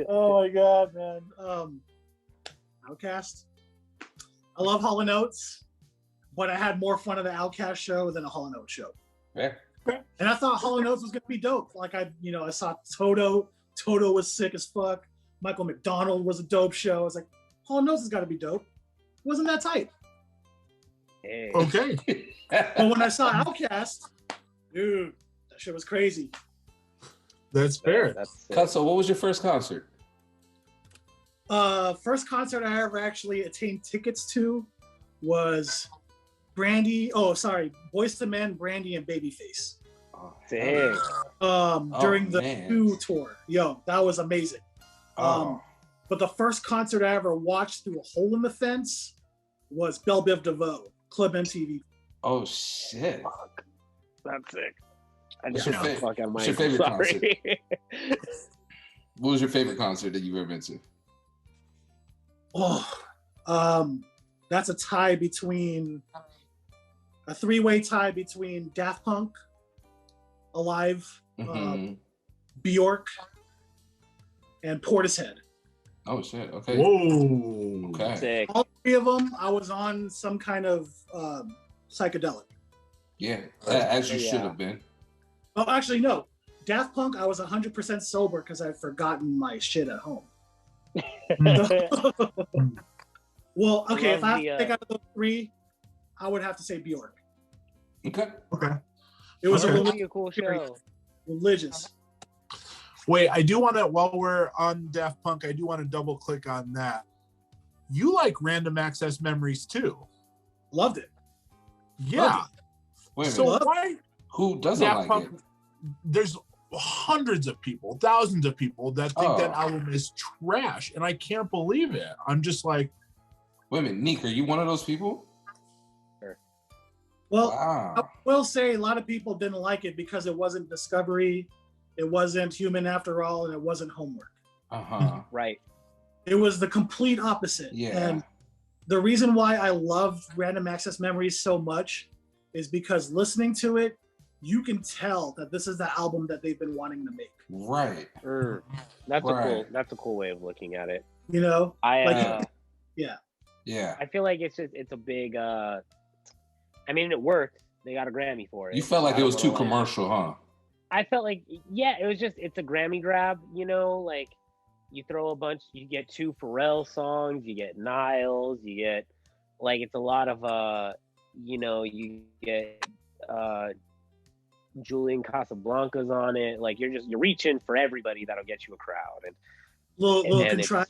Oh my god, man. Outkast. I love Hall & Oates, but I had more fun at the Outkast show than a Hall & Oates show. Yeah. And I thought Hall & Oates was gonna be dope. Like I saw Toto. Toto was sick as fuck. Michael McDonald was a dope show. I was like, Hall & Oates has got to be dope. Wasn't that tight? Hey. Okay. But when I saw Outkast, dude, that shit was crazy. That's fair. Cutso, what was your first concert? First concert I ever actually attained tickets to was Boyz II Men, Brandy, and Babyface. Dang. During the feud tour. Yo, that was amazing. But the first concert I ever watched through a hole in the fence was Belle Biv DeVoe, Club MTV. Oh shit. Fuck. That's sick. What's your favorite concert? What was your favorite concert that you've ever been to? That's a three-way tie between Daft Punk, Alive, Bjork, and Portishead. Oh shit! Okay. Whoa. Okay. Sick. All three of them, I was on some kind of psychedelic. Yeah, as you should have been. Oh, actually, no. Daft Punk, I was 100% sober because I'd forgotten my shit at home. Well, okay, if I have to pick out of those three, I would have to say Bjork. Okay. It was a cool show. Religious. Wait, I do want to, while we're on Daft Punk, I do want to double click on that. You like Random Access Memories too. Loved it. Yeah. Loved it. Wait a so minute. why? Who doesn't Daft like Punk, it? There's hundreds of people, thousands of people that think that album is trash, and I can't believe it. I'm just like, wait a minute, Nick, are you one of those people? Well, wow. I will say a lot of people didn't like it because it wasn't Discovery, it wasn't Human After All, and it wasn't Homework. Right. It was the complete opposite. Yeah. And the reason why I loved Random Access Memories so much is because listening to it, you can tell that this is the album that they've been wanting to make. Right. That's a cool way of looking at it. You know? Yeah. I feel like it's a big I mean, it worked. They got a Grammy for it. You felt like it was too commercial, huh? I felt like, it's a Grammy grab, you know, like you throw a bunch, you get 2 Pharrell songs, you get Niles, you get, like, it's a lot of, you get Julian Casablancas on it. Like, you're reaching for everybody that'll get you a crowd. And little contrived.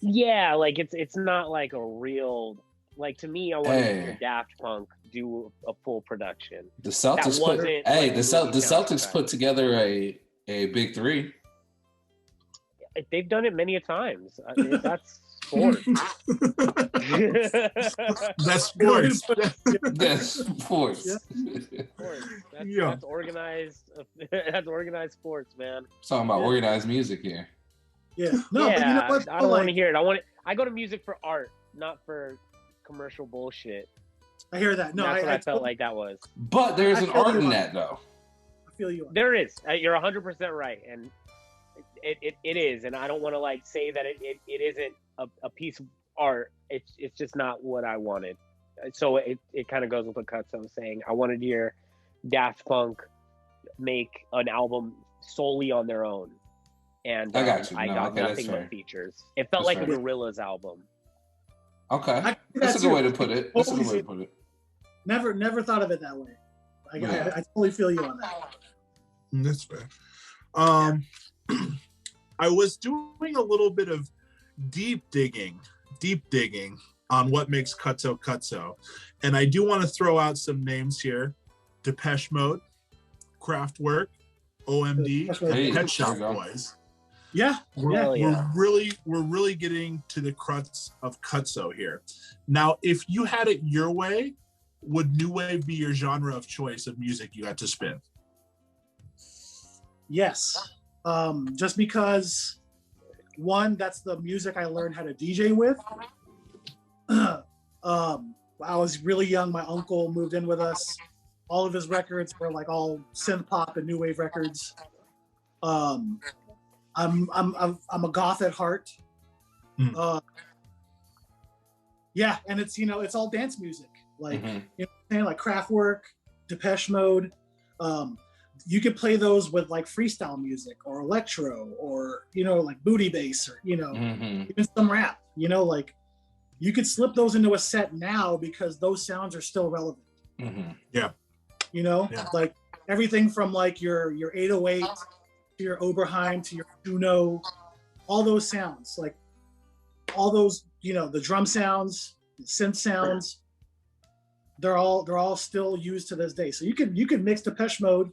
Yeah, like, it's not like a real, like, to me, I want to hear Daft Punk do a full production. The Celtics put the Celtics put together a big three. They've done it many a times. That's sports. That's sports. That's sports. That's organized. That's organized sports, man. Talking about organized music here. Yeah. No, but you know what? I don't want to hear it. I go to music for art, not for commercial bullshit. I hear that. No, that's what I felt like that was. But there's an art in that, though. I feel you. There is. You're 100% right, and it is. And I don't want to like say that it isn't a piece of art. It's just not what I wanted. So it kind of goes with what Cutso was saying. I wanted to hear Daft Punk make an album solely on their own, and I got nothing but features. It felt like a Gorillaz album. Okay, that's a good way to put it. Never thought of it that way. I totally feel you on that. That's fair. I was doing a little bit of deep digging on what makes Cutso, and I do want to throw out some names here: Depeche Mode, Kraftwerk, OMD, and Pet Shop Boys. Yeah, we're really getting to the crux of Cutso here. Now, if you had it your way, would new wave be your genre of choice of music you had to spin? Yes, just because one, that's the music I learned how to DJ with. I was really young. My uncle moved in with us. All of his records were like all synth pop and new wave records. I'm a goth at heart. Yeah, and it's it's all dance music, like you know what I'm saying, like Kraftwerk, Depeche Mode. You could play those with like freestyle music or electro or like booty bass or even some rap. Like you could slip those into a set now because those sounds are still relevant. Yeah. Like everything from like your 808 to your Oberheim to your Juno, all those sounds, like all those, the drum sounds, the synth sounds, they're all still used to this day. So you could mix Depeche Mode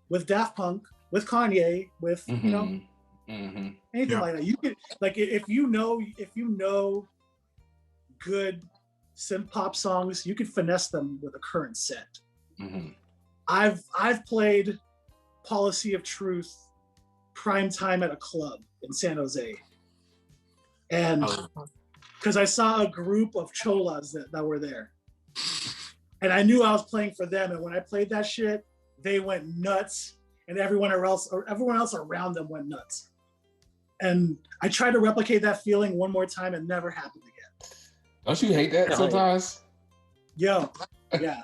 with Daft Punk, with Kanye, with anything like that. You could, like, if you know good synth pop songs, you could finesse them with a current set. I've played Policy of Truth prime time at a club in San Jose, and because I saw a group of cholas that were there, and I knew I was playing for them, and when I played that shit, they went nuts, and everyone else around them went nuts. And I tried to replicate that feeling one more time, and never happened again. Don't you hate that sometimes? Yo, yeah.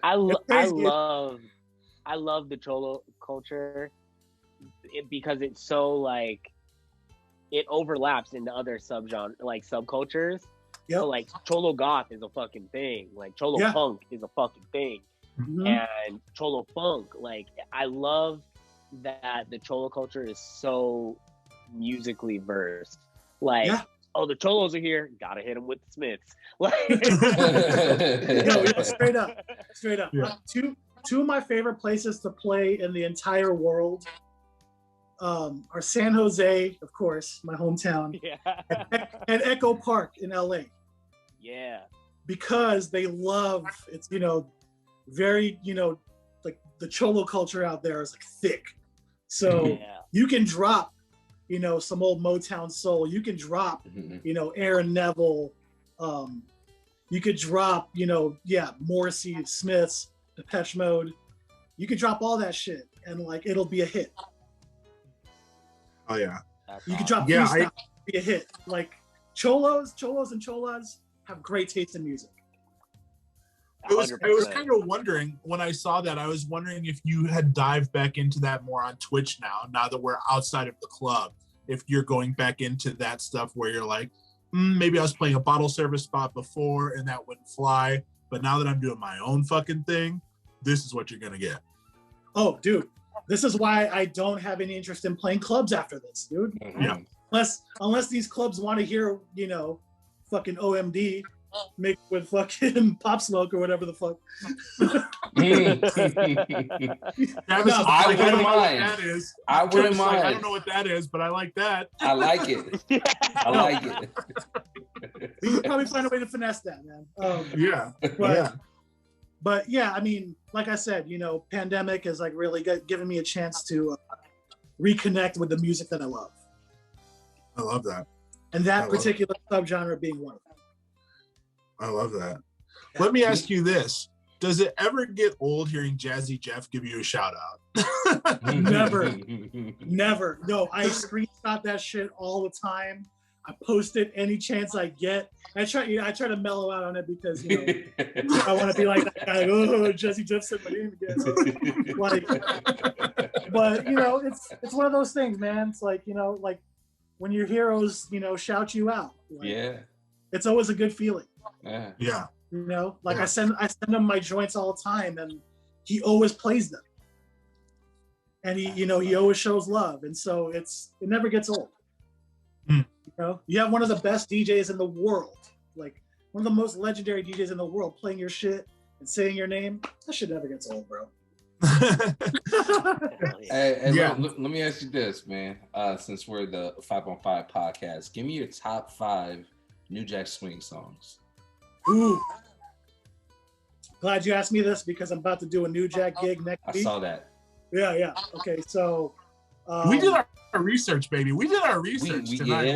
I love the cholo culture because it's so like it overlaps into other subcultures. Yep. So like cholo goth is a fucking thing. Like cholo punk is a fucking thing. And cholo funk, like I love that the cholo culture is so musically versed. Like, the cholos are here, gotta hit them with the Smiths. Like, straight up. Yeah. Two of my favorite places to play in the entire world are San Jose, of course, my hometown, and Echo Park in LA. Yeah, because they love it's very like the cholo culture out there is like thick, so you can drop some old Motown soul, you can drop Aaron Neville, you could drop Morrissey, Smiths, Depeche Mode, you could drop all that shit and like it'll be a hit. Oh yeah, you could drop freestyle, be a hit. Like cholos and cholas have great taste in music. I was kind of wondering when I saw that. I was wondering if you had dived back into that more on Twitch now that we're outside of the club. If you're going back into that stuff where you're like, maybe I was playing a bottle service spot before and that wouldn't fly, but now that I'm doing my own fucking thing, this is what you're gonna get. Oh, dude, this is why I don't have any interest in playing clubs after this, dude. Yeah. Unless these clubs want to hear, fucking OMD, make with fucking Pop Smoke or whatever the fuck. I wouldn't mind. I wouldn't mind. I don't know what that is, but I like that. I like it. I like it. We could probably find a way to finesse that, man. But yeah, I mean, like I said, you know, pandemic has like really given me a chance to reconnect with the music that I love. I love that. And that particular subgenre being one of them. I love that. Yeah. Let me ask you this. Does it ever get old hearing Jazzy Jeff give you a shout out? Never. Never. No, I screenshot that shit all the time. I post it any chance I get. I try to mellow out on it because, you know, I want to be like that guy. Oh, Jazzy Jeff said my name again. Like, but you know, it's one of those things, man. It's like, you know, like when your heroes, you know, shout you out. Like, yeah. It's always a good feeling. Yeah. Yeah. You know, like I send him my joints all the time, and he always plays them. And he always shows love, and so it never gets old. You know, you have one of the best DJs in the world, like one of the most legendary DJs in the world, playing your shit and saying your name. That shit never gets old, bro. Let me ask you this, man. Since we're the 5on5 podcast, give me your top 5 New Jack Swing songs. Ooh. Glad you asked me this because I'm about to do a New Jack gig next week. I saw that. Yeah. Okay, so we did our research, baby. We did our research tonight.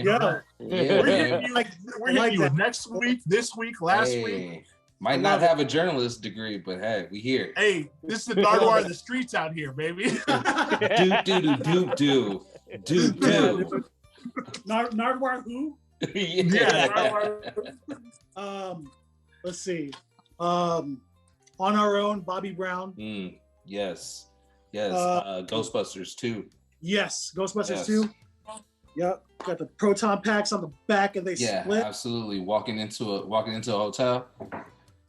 Yeah, We're hitting you with next week, this week, last week. Might not have a journalist degree, but hey, we here. Hey, this is the Nardwuar of the streets out here, baby. do. Nardwuar who? Yeah. Let's see. On Our Own, Bobby Brown. Yes. Ghostbusters 2. Yes, Ghostbusters 2. Yep. Got the proton packs on the back and they split. Yeah, absolutely. Walking into a hotel.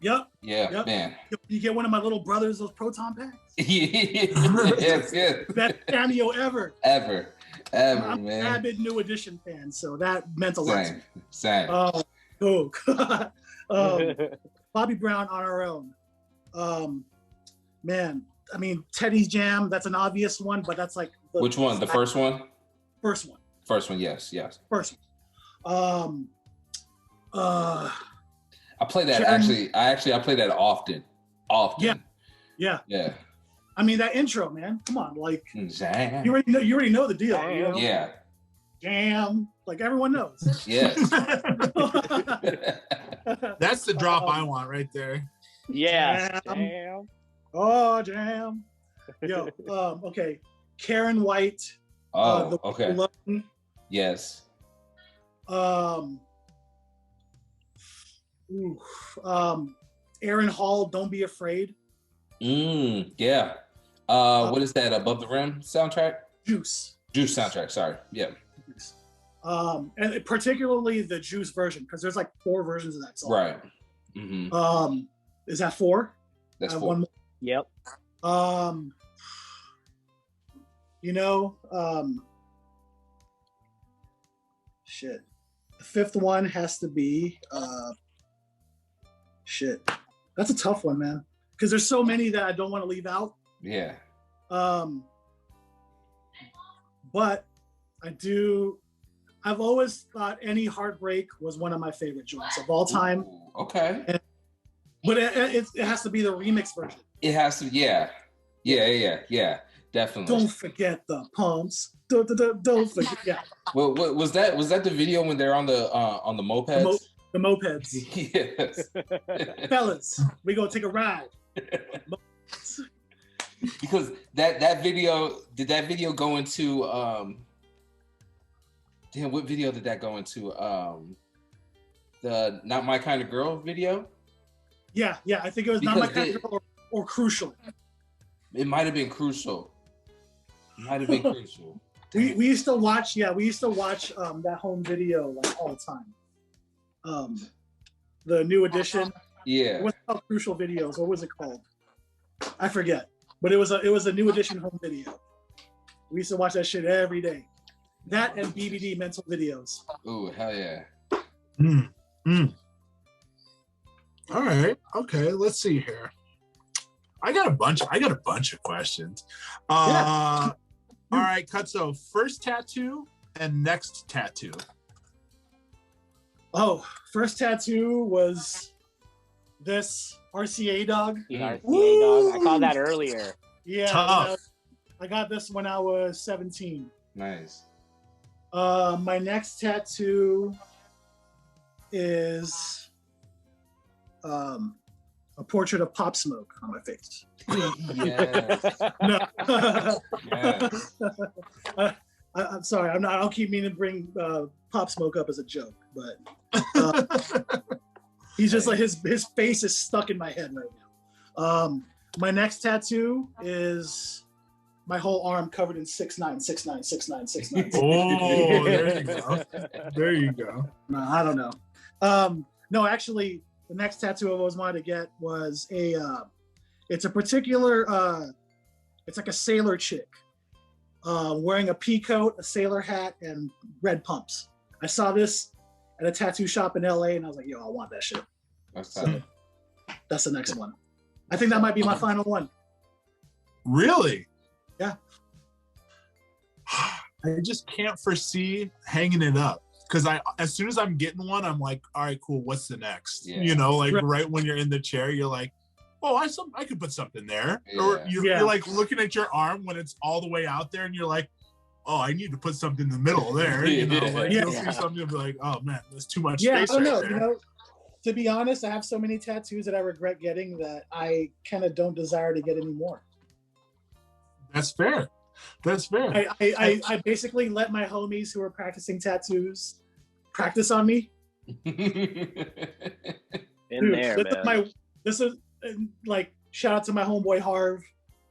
Yep. Yeah, man. You get one of my little brothers those proton packs? Yes. Best cameo ever. Ever, I'm man. an avid New Edition fan, so that meant a lot. Same. Cool. Bobby Brown, On Our Own. Man, I mean, Teddy's Jam, that's an obvious one, but that's like... Which one? The first one? First one. First one, yes. First one. I play that I play that often. Yeah. Yeah. I mean, that intro, man. Come on, like Jam. you already know the deal. You know? Yeah. Jam. Like everyone knows. Yes. That's the drop I want right there. Yeah. Jam. Oh, jam. Yo, okay. Karen White. Okay. Alone. Yes. Aaron Hall, Don't Be Afraid. Yeah. What is that? Above the Rim soundtrack? Juice soundtrack, sorry. Yeah. Juice. And particularly the Juice version, because there's like 4 versions of that song. Right. Mm-hmm. Is that 4? That's 4. One more. Yep. Shit. The 5th one has to be shit. That's a tough one, man. Because there's so many that I don't want to leave out. Yeah. But I've always thought Any Heartbreak was one of my favorite joints of all time. Ooh, okay. But it has to be the remix version. It has to, yeah. Definitely. Don't forget the pumps. Don't forget. Yeah. Well, was that the video when they're on the mopeds? The mopeds. Yes. Fellas, we gonna take a ride. Because that video, did that video go into what video did that go into? The Not My Kind of Girl video? Yeah, I think it was Not My Kind of Girl or Crucial. It might have been Crucial. We used to watch that home video like all the time. The New Edition. Yeah. What's called Crucial Videos? What was it called? I forget. But it was a New Edition home video. We used to watch that shit every day. That and BBD Mental Videos. Ooh, hell yeah. All right. Okay. Let's see here. I got a bunch of questions. All right, Cutso. First tattoo and next tattoo. Oh, first tattoo was this RCA dog. The RCA dog. I saw that earlier. Yeah. Tough. I got this when I was 17. Nice. My next tattoo is a portrait of Pop Smoke on my face. Yes. No. Yes. I'm sorry. I don't keep meaning to bring Pop Smoke up as a joke, but he's just like his face is stuck in my head right now. My next tattoo is my whole arm covered in 6ix9ine, 6ix9ine, 6ix9ine, 6ix9ine. Oh, there you go. There you go. No, I don't know. No, actually, the next tattoo I always wanted to get was it's a particular, it's like a sailor chick wearing a pea coat, a sailor hat, and red pumps. I saw this at a tattoo shop in LA and I was like, yo, I want that shit. So, that's the next one. I think that might be my final one. Really? Yeah. I just can't foresee hanging it up. Because as soon as I'm getting one, I'm like, all right, cool. What's the next? Yeah. You know, like right when you're in the chair, you're like, oh, I could put something there. Yeah. Or you're like looking at your arm when it's all the way out there, and you're like, oh, I need to put something in the middle there. You know, like you'll see something and be like, oh man, there's too much space. I don't know. There. You know, to be honest, I have so many tattoos that I regret getting that I kind of don't desire to get any more. That's fair. That's fair. I basically let my homies who are practicing tattoos practice on me. This is like, shout out to my homeboy Harv.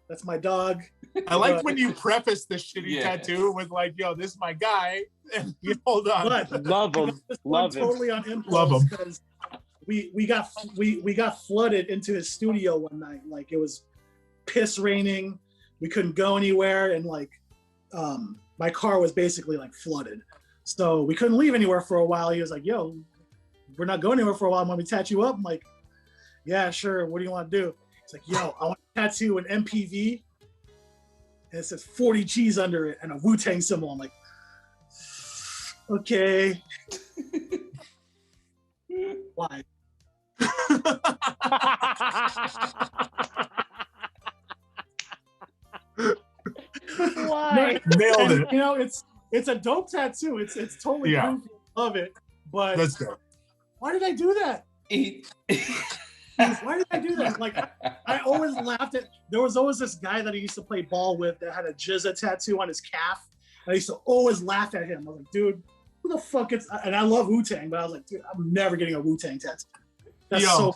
That's my dog. I like when you preface the shitty tattoo with like, yo, this is my guy. And hold on. But love him. Love him. Totally on impulse. Love him. Because we got flooded into his studio one night. Like, it was piss raining. We couldn't go anywhere, and like my car was basically like flooded. So we couldn't leave anywhere for a while. He was like, yo, we're not going anywhere for a while. Want me to tattoo up? I'm like, yeah, sure. What do you want to do? He's like, yo, I want to tattoo an MPV. And it says 40 G's under it and a Wu-Tang symbol. I'm like, okay. Why? Why? Nailed it. You know, it's a dope tattoo. It's totally goofy. Love it. But let's go. Why did I do that? Why did I do that? Like, I always laughed at. There was always this guy that I used to play ball with that had a Jizza tattoo on his calf. And I used to always laugh at him. I was like, dude, who the fuck is? And I love Wu-Tang, but I was like, dude, I'm never getting a Wu-Tang tattoo. That's so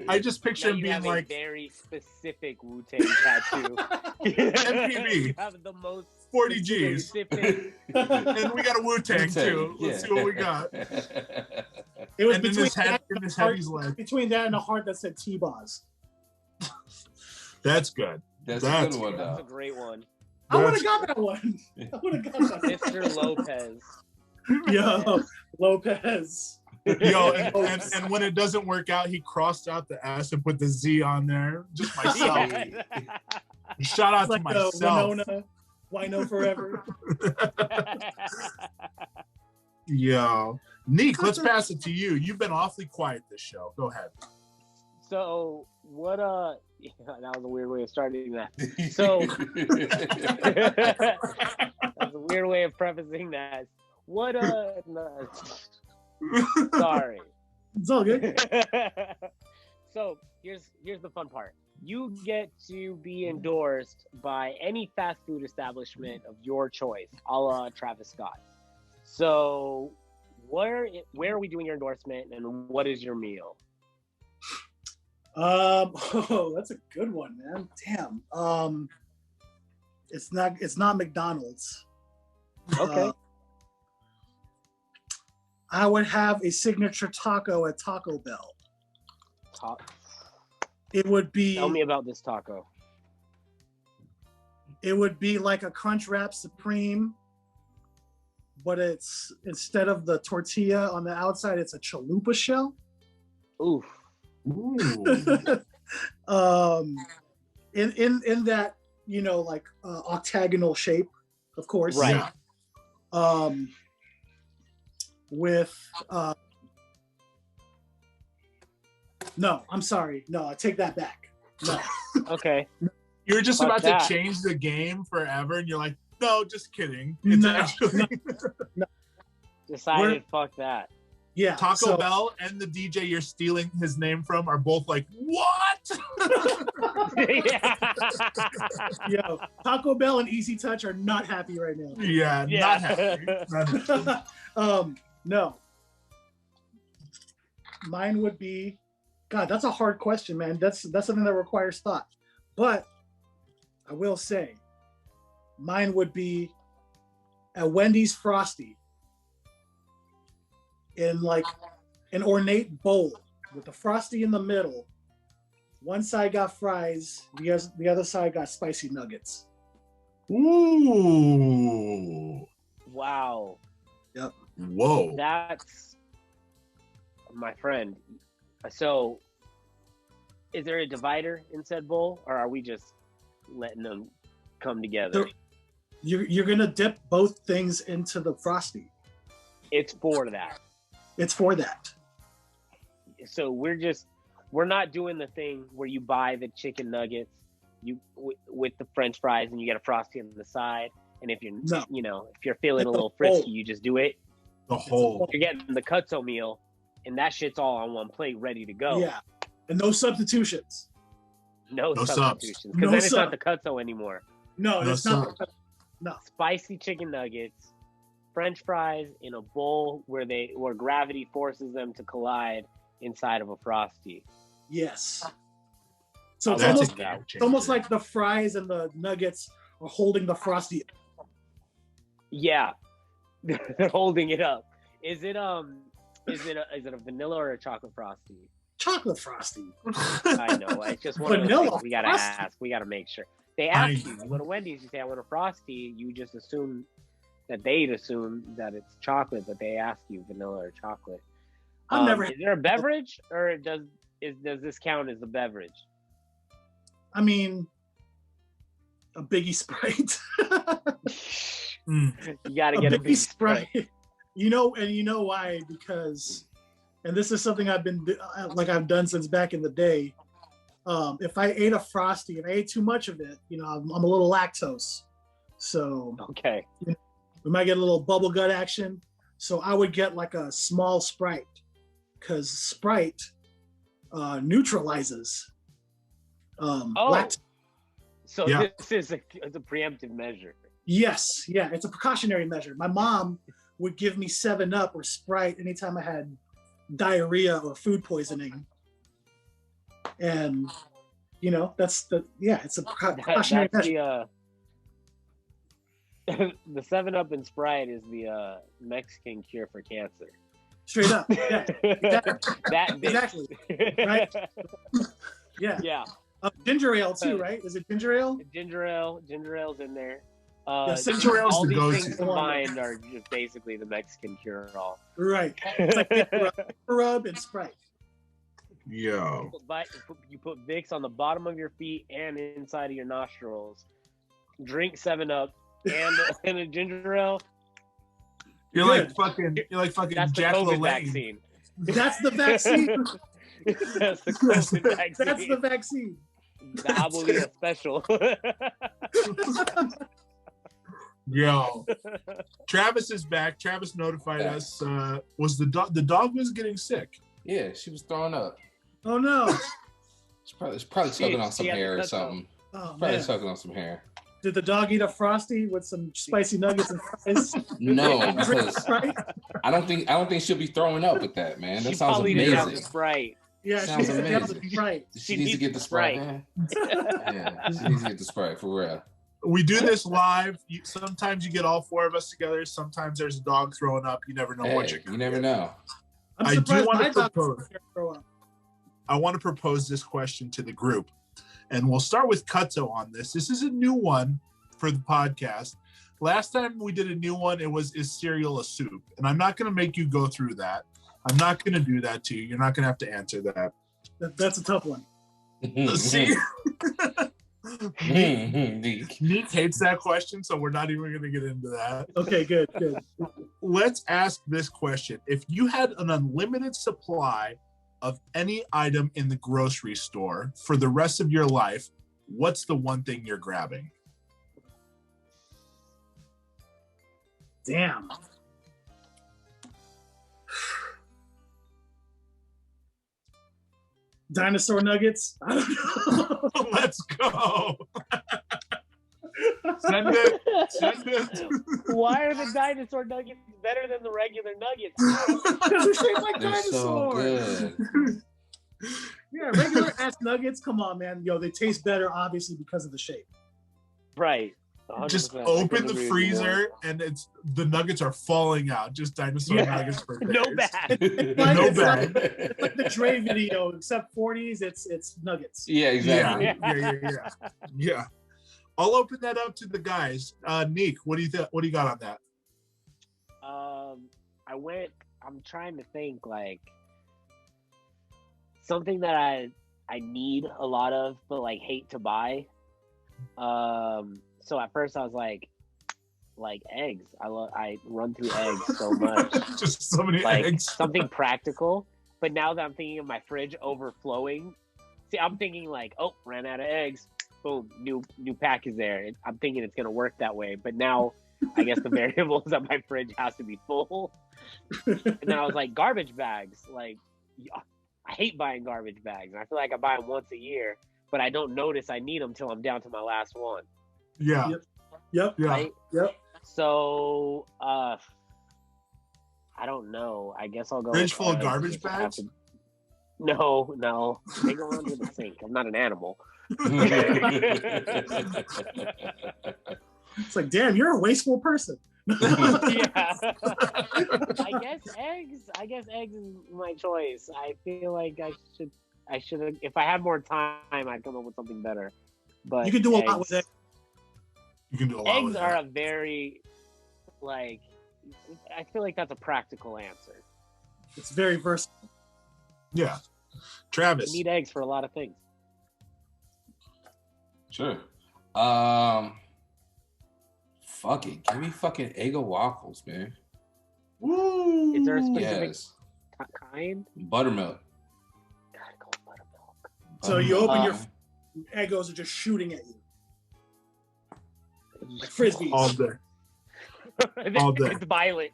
I just picture him being like a very specific Wu-Tang tattoo. MPV. You have the most 40 G's. And we got a Wu-Tang too. Let's see what we got. It was between that and a heart that said T-Boz. That's good. That's a good one. That's a great one. I would have got that one. I would have got that one. Mr. Lopez. Yo, Lopez. Yo, and when it doesn't work out, he crossed out the S and put the Z on there. Just myself. Shout out to myself. Winona, Wino forever. Yo, Neek, let's pass it to you. You've been awfully quiet this show. Go ahead. So what? That was a weird way of starting that. So that's a weird way of prefacing that. What? No. Sorry. It's all good. So here's the fun part. You get to be endorsed by any fast food establishment of your choice, a la Travis Scott. So where are we doing your endorsement, and what is your meal? That's a good one, man. Damn. It's not McDonald's. Okay. I would have a signature taco at Taco Bell. It would be. Tell me about this taco. It would be like a Crunchwrap Supreme, but it's instead of the tortilla on the outside, it's a chalupa shell. Oof. Ooh. In that, you know, like octagonal shape, of course. Right. Yeah. With no, I'm sorry. No, I take that back. No. Okay. You're just Fuck about that. to change the game forever, and you're like, no, just kidding. It's No, actually Decided, fuck that. Yeah. Taco Bell and the DJ you're stealing his name from are both like, what? Yeah. Yo, Taco Bell and Easy Touch are not happy right now. Yeah, Yeah. not happy. Not happy. No. Mine would be, God, that's a hard question, man. That's something that requires thought. But I will say, mine would be a Wendy's Frosty in like an ornate bowl with the Frosty in the middle. One side got fries, the other side got spicy nuggets. Ooh. Wow. Yep. Whoa. That's my friend. So, is there a divider in said bowl, or are we just letting them come together? You're gonna dip both things into the Frosty. It's for that. It's for that. So we're not doing the thing where you buy the chicken nuggets with the French fries and you get a Frosty on the side. And if you're if you're feeling a little frisky, you just do it. The whole. You're getting the Cutso meal, and that shit's all on one plate, ready to go. Yeah, and no substitutions. No substitutions, because No then it's not the Cutso anymore. No, it's not. No. Spicy chicken nuggets, French fries in a bowl where gravity forces them to collide inside of a Frosty. Yes. So That's it's almost like the fries and the nuggets are holding the Frosty. Yeah, they're holding it up. Is it a vanilla or a chocolate Frosty? Chocolate Frosty. I know. It's just one of those things we gotta ask. We gotta make sure. They ask you. You go to Wendy's, you say, I want a Frosty. You just assume that they'd assume that it's chocolate, but they ask you vanilla or chocolate. Is there a beverage, or does this count as a beverage? I mean, a Biggie Sprite. You gotta get a Biggie Sprite. You know why? Because, and this is something I've done since back in the day. If I ate a Frosty and I ate too much of it, I'm a little lactose. So okay, we might get a little bubble gut action. So I would get like a small Sprite, because Sprite neutralizes lactose. So yeah. This is a preemptive measure. Yes, yeah, it's a precautionary measure. My mom would give me 7-Up or Sprite anytime I had diarrhea or food poisoning. And it's a precautionary measure. The 7-Up and Sprite is the Mexican cure for cancer. Straight up, yeah, exactly. Right? Yeah. Ginger ale too, right? Is it ginger ale? Ginger ale's in there. Ginger ale's all the these go-to. things combined are just basically the Mexican cure-all. Right. It's like rub and Sprite. Yo. You put Vicks on the bottom of your feet and inside of your nostrils. Drink 7-Up and a ginger ale. You're like fucking That's Jack the COVID LaLanne. vaccine. That's the vaccine. That's the COVID vaccine. That's the vaccine. The Abuelita special. Yo, Travis is back. Travis notified us. The dog was getting sick? Yeah, she was throwing up. Oh no! She's probably sucking on some hair or something. Oh, probably sucking on some hair. Did the dog eat a Frosty with some spicy nuggets and fries? No, because I don't think she'll be throwing up with that, man. That sounds amazing. Sprite. Yeah, sounds amazing. She needs to get the Sprite, man. Yeah, she needs to get the Sprite for real. We do this live. Sometimes you get all four of us together. Sometimes there's a dog throwing up. You never know what you're. You never know. I do want to propose. I want to propose this question to the group, and we'll start with Cutso on this. This is a new one for the podcast. Last time we did a new one, is cereal a soup? And I'm not going to make you go through that. I'm not going to do that to you. You're not going to have to answer that. That's a tough one. See? Neek hates that question, so we're not even going to get into that. Okay, good. Let's ask this question. If you had an unlimited supply of any item in the grocery store for the rest of your life, what's the one thing you're grabbing? Damn. Dinosaur nuggets? I don't know. Let's go. Send it. Why are the dinosaur nuggets better than the regular nuggets? Because they're shaped like They're so dinosaurs. good. Yeah, regular ass nuggets. Come on, man. Yo, they taste better, obviously, because of the shape. Right. Just 100%. open the freezer and the nuggets are falling out. Just dinosaur nuggets for days. No bag. No bag. It's like the Dre video, except 40s, it's nuggets. Yeah, exactly. Yeah. I'll open that up to the guys. Neek, what do you got on that? I'm trying to think like something that I need a lot of, but like hate to buy. So at first I was like eggs. I run through eggs so much. Just so many eggs. Something practical. But now that I'm thinking of my fridge overflowing, see, I'm thinking like, oh, ran out of eggs. Boom, new pack is there. I'm thinking it's gonna work that way. But now I guess the variable is that my fridge has to be full. And then I was like, garbage bags. Like, I hate buying garbage bags. And I feel like I buy them once a year, but I don't notice I need them till I'm down to my last one. Yeah. Yep. Right? Yep. So, I don't know. I guess I'll go. Fridge full of garbage bags? No. They go under the sink. I'm not an animal. It's like, damn, you're a wasteful person. Yeah. I guess eggs is my choice. I feel like I should have, if I had more time, I'd come up with something better. But you can do a lot with eggs. You can do a lot eggs with are that. a very, like, I feel like that's a practical answer. It's very versatile. Yeah. Travis. You need eggs for a lot of things. Sure. Fuck it. Give me fucking Eggo waffles, man. Woo! Is there a specific Yes. kind? Buttermilk. Gotta go with buttermilk. So you open your Um, Eggos are just shooting at you. Like frisbees. All day. All day. It's violent.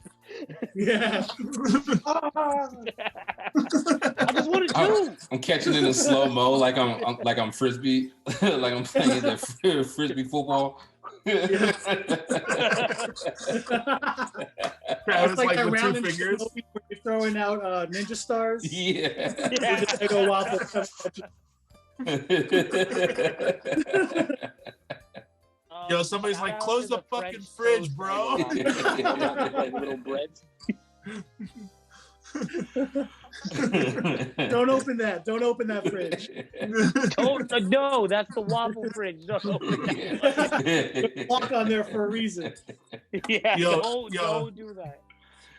Yeah. I just want to do. I'm catching it in slow mo, like I'm frisbee, like I'm playing the frisbee football. Travis, It's like that with round two in fingers. Shinobi where you're throwing out ninja stars. Yeah. Yeah. With the Eggo waffle. Yo, somebody's like, close the fucking fridge, bro. Like little breads. Don't open that. Don't open that fridge. No, that's the waffle fridge. Don't open that. Walk on there for a reason. Yeah, Yo. don't do that.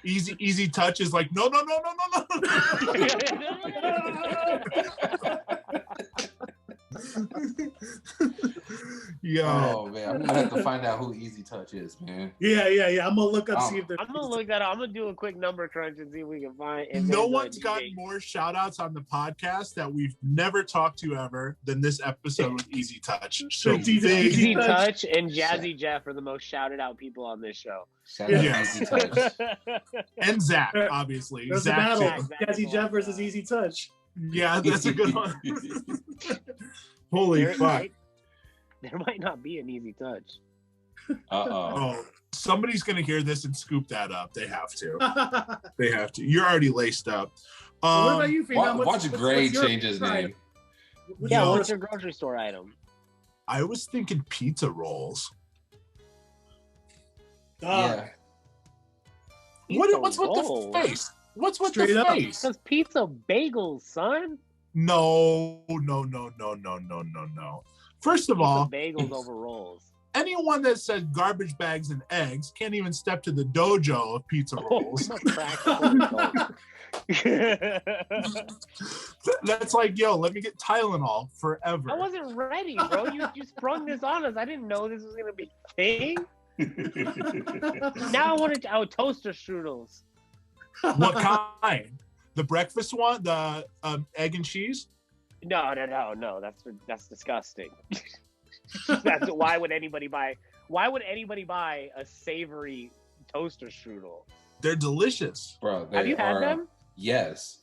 Easy touch is like, no. Yo. Oh man, I'm gonna have to find out who Easy Touch is, man. Yeah. I'm gonna look up, see if they're. I'm gonna look that up. I'm gonna do a quick number crunch and see if we can find. If No there's one's a gotten DJ. more shout outs on the podcast that we've never talked to ever than this episode with Easy Touch. So Easy Touch and Jazzy Jeff are the most shouted out people on this show. Shout out Yeah. Easy Touch. and Zach, obviously. There's a Zach battle. too. Jazzy Jeff versus Easy Touch. Yeah, that's a good one. Holy fuck. There might not be an Easy Touch. Oh, somebody's gonna hear this and scoop that up. They have to. They have to. You're already laced up. What about you, Phenom? Watch Gray your change his favorite name. item? Yeah, Yo. what's your grocery store item? I was thinking pizza rolls. Yeah. What's with rolls? the face? What's with Straight the up. face? Because pizza bagels, son. No. First of Pizza all, bagels over rolls. anyone that says garbage bags and eggs can't even step to the dojo of pizza rolls. That's like, yo, let me get Tylenol forever. I wasn't ready, bro. You sprung this on us. I didn't know this was gonna be a thing. Now I wanted toaster strudels. What kind? The breakfast one, the egg and cheese? No. That's disgusting. Why would anybody buy a savory toaster strudel? They're delicious, bro. Have you had them? Yes.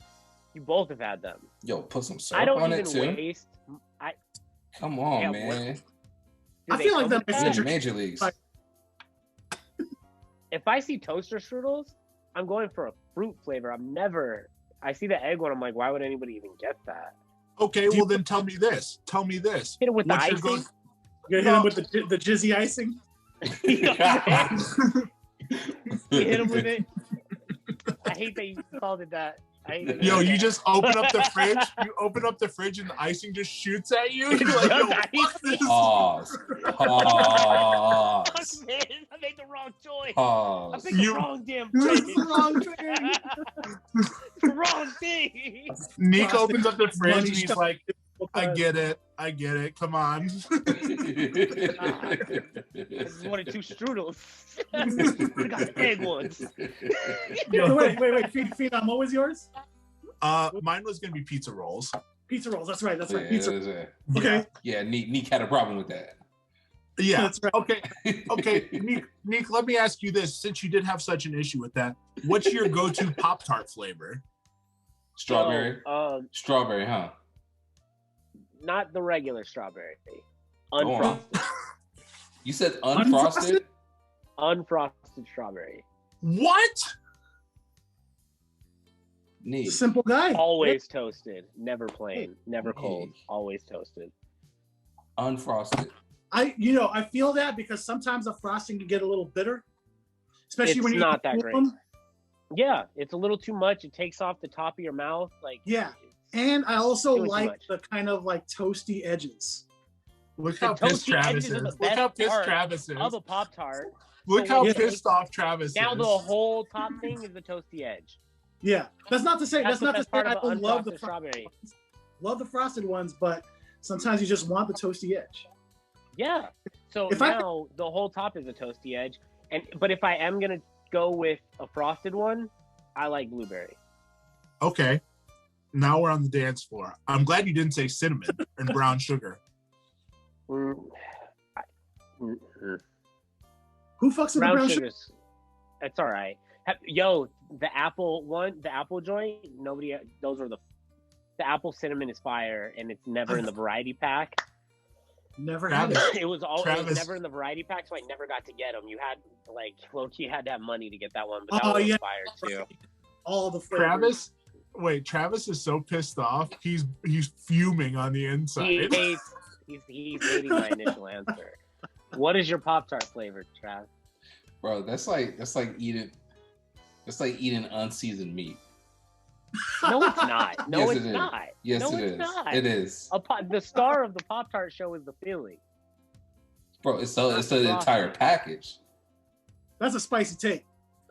You both have had them. Yo, put some syrup on it too. Waste. Come on, man. I feel like that's in major leagues. If I see toaster strudels, I'm going for a fruit flavor. I see the egg one. I'm like, why would anybody even get that? Okay, well then tell me this. Hit it with the icing. You hit him with the jizzy icing. You hit him with it. I hate that you called it that. Yo, you just open up the fridge. You open up the fridge and the icing just shoots at you. You're like, yo, fuck this. Pause. Man, I made the wrong choice. Pause. I picked the wrong damn thing. The wrong thing. Nick opens up the fridge and he's like, I get it. Come on. This is one of two strudels. I got the egg ones. Wait. Phenom, what was yours? Mine was gonna be pizza rolls. Pizza rolls. That's right. Yeah, pizza. Okay. Yeah, Nick had a problem with that. Yeah. That's right. Okay. Nick, let me ask you this: since you did have such an issue with that, what's your go-to Pop-Tart flavor? Strawberry. Strawberry, huh? Not the regular strawberry. Unfrosted. You said unfrosted? Unfrosted strawberry. What? Neat. Simple guy. Always toasted. Never plain. Never cold. Always toasted. Unfrosted. I feel that because sometimes the frosting can get a little bitter. Especially when you're not that great. Yeah, it's a little too much. It takes off the top of your mouth. Yeah. And I also like the kind of toasty edges. Look how pissed Travis is. Look how pissed Travis is. Of a Pop-Tart. Look how pissed off Travis is. Now the whole top thing is the toasty edge. Yeah. That's not to say I don't love the strawberry. Love the frosted ones, but sometimes you just want the toasty edge. Yeah. So now the whole top is a toasty edge. But if I am gonna go with a frosted one, I like blueberry. Okay. Now we're on the dance floor. I'm glad you didn't say cinnamon and brown sugar. Who fucks with brown sugar? It's all right. Yo, the apple joint, those are the apple cinnamon is fire, and it's never in the variety pack. Never had it. It was never in the variety pack, so I never got to get them. You had low-key had to have money to get that one, but that one was fire too. All the flavors. Travis is so pissed off. He's fuming on the inside. He's hating my initial answer. What is your Pop-Tart flavor, Trav? Bro, that's like eating unseasoned meat. No, it's not. No, it's not. Yes, no, it it's is. Not. It is. The star of the Pop-Tart show is the filling. Bro, it's the entire package. That's a spicy take.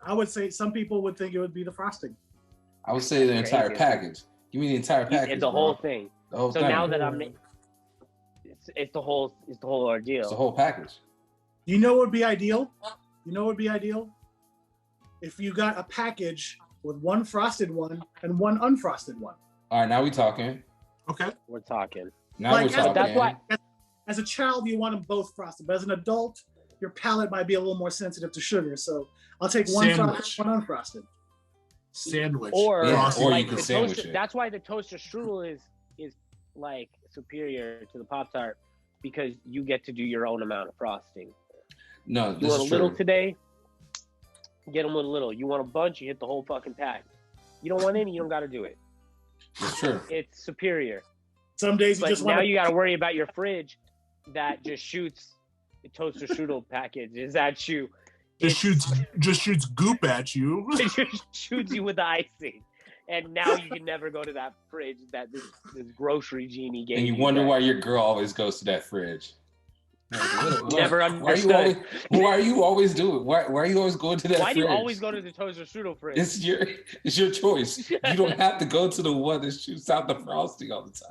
I would say some people would think it would be the frosting. I would say the entire package. Give me the entire package. It's the whole thing. The whole thing. Now that it's the whole ordeal. It's the whole package. You know what would be ideal? If you got a package with one frosted one and one unfrosted one. All right, now we talking. Okay. We're talking. Now we're talking. That's why. As a child, you want them both frosted, but as an adult, your palate might be a little more sensitive to sugar. So I'll take one frosted, one unfrosted. Sandwich. Or you can sandwich it. That's why the toaster strudel is superior to the Pop-Tart, because you get to do your own amount of frosting. No, you want a little today? Get them with a little. You want a bunch? You hit the whole fucking pack. You don't want any? You don't got to do it. It's true. It's superior. Some days you just want. Now you got to worry about your fridge that just shoots the toaster strudel package. Is that you? Just shoots goop at you. It just shoots you with the icing. And now you can never go to that fridge that this grocery genie gave you. And you wonder why your girl always goes to that fridge. Never understood. Why are you always doing? Why are you always going to that? Why do you fridge? always go to the Toaster Strudel fridge? It's your choice. You don't have to go to the one that shoots out the frosting all the time.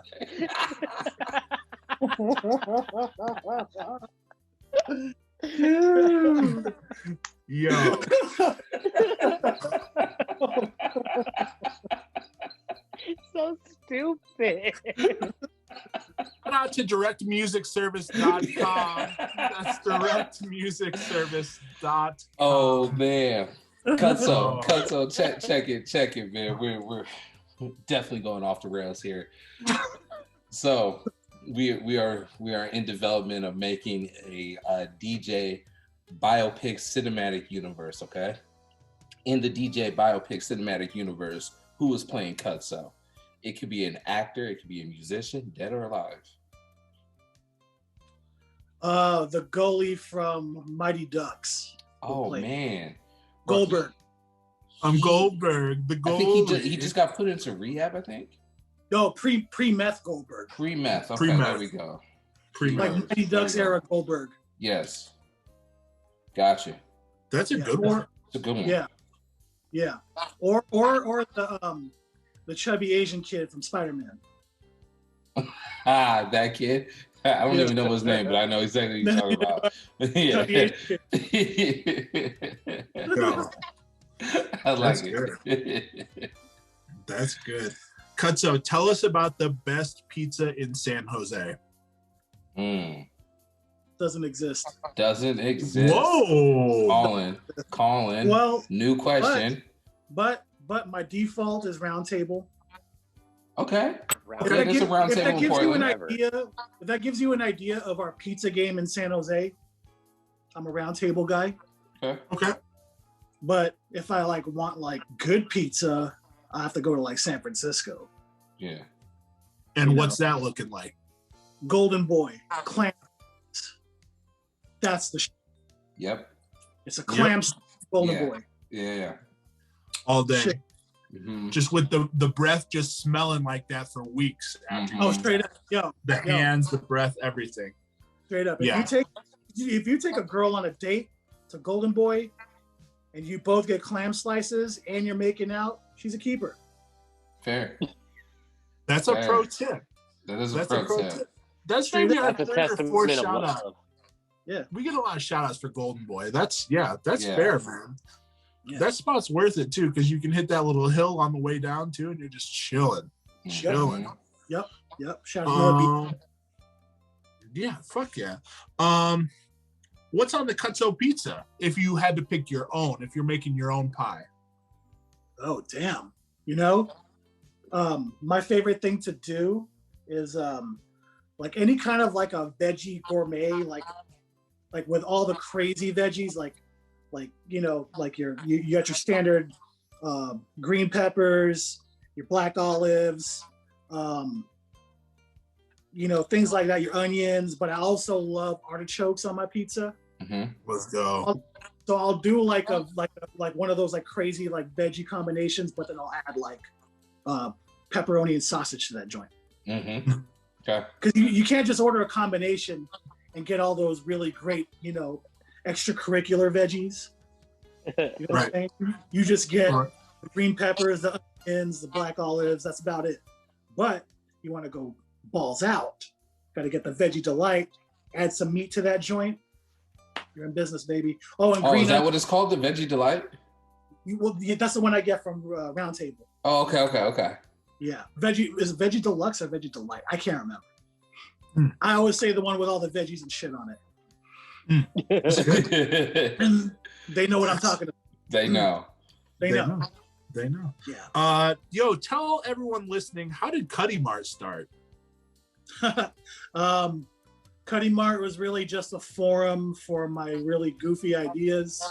Yo. So stupid. Shout out to directmusic.service.com. That's directmusicservice.com. Oh man, Cutso, check it, man. We're definitely going off the rails here. So we are in development of making a DJ biopic cinematic universe. Okay, in the DJ biopic cinematic universe, who is playing Cutso? It could be an actor, it could be a musician, dead or alive. The goalie from Mighty Ducks. Oh man, Goldberg. Goldberg. The goalie. I think he just got put into rehab. I think. No, pre-meth Goldberg. Pre-meth. Okay, Pre-meth. there we go. Pre-meth. Like Mighty Ducks era Goldberg. Yes. Gotcha. That's a good one. It's a good one. Yeah. Or the chubby Asian kid from Spider-Man. That kid. I don't even know his name, but I know exactly what you're talking about. Yeah. I like it. That's good. Cutso, tell us about the best pizza in San Jose. Doesn't exist. Doesn't exist. Whoa. Colin. Well, new question. But my default is Round Table. Okay. If that gives you an idea of our pizza game in San Jose, I'm a Round Table guy. Okay. But if I want good pizza, I have to go to San Francisco. Yeah. And what's that looking like? Golden Boy, clam. That's the shit. Yep. It's a clam Golden Boy. Yeah. All day. Shit. Mm-hmm. Just with the breath just smelling like that for weeks after. Oh, straight up. The hands, the breath, everything. Straight up. If you take a girl on a date to Golden Boy and you both get clam slices and you're making out, she's a keeper. Fair. That's a pro tip. That's a pro tip. That's maybe our third or fourth of shout love. out. Yeah. We get a lot of shout outs for Golden Boy. That's fair, man. Yeah. That spot's worth it too, because you can hit that little hill on the way down too, and you're just chilling. Yep. Shout out to yeah, fuck yeah. What's on the Cutso pizza if you had to pick your own, if you're making your own pie? Oh damn. My favorite thing to do is any kind of a veggie gourmet, like with all the crazy veggies, you got your standard green peppers, your black olives, things like that, your onions. But I also love artichokes on my pizza. Mm-hmm. Let's go. So I'll do one of those crazy veggie combinations, but then I'll add pepperoni and sausage to that joint. Mm-hmm. Okay. Because you can't just order a combination and get all those really great, extracurricular veggies. You know what I'm saying? You just get the green peppers, the onions, the black olives. That's about it. But you want to go balls out. Got to get the veggie delight. Add some meat to that joint. You're in business, baby. Oh, and green. Is that what it's called? The veggie delight? That's the one I get from Round Table. Oh, okay. Yeah, is it veggie deluxe or veggie delight? I can't remember. I always say the one with all the veggies and shit on it. And they know what I'm talking about. They know. They know. Yeah. Yo, tell everyone listening, how did Cuddy Mart start? Cuddy Mart was really just a forum for my really goofy ideas.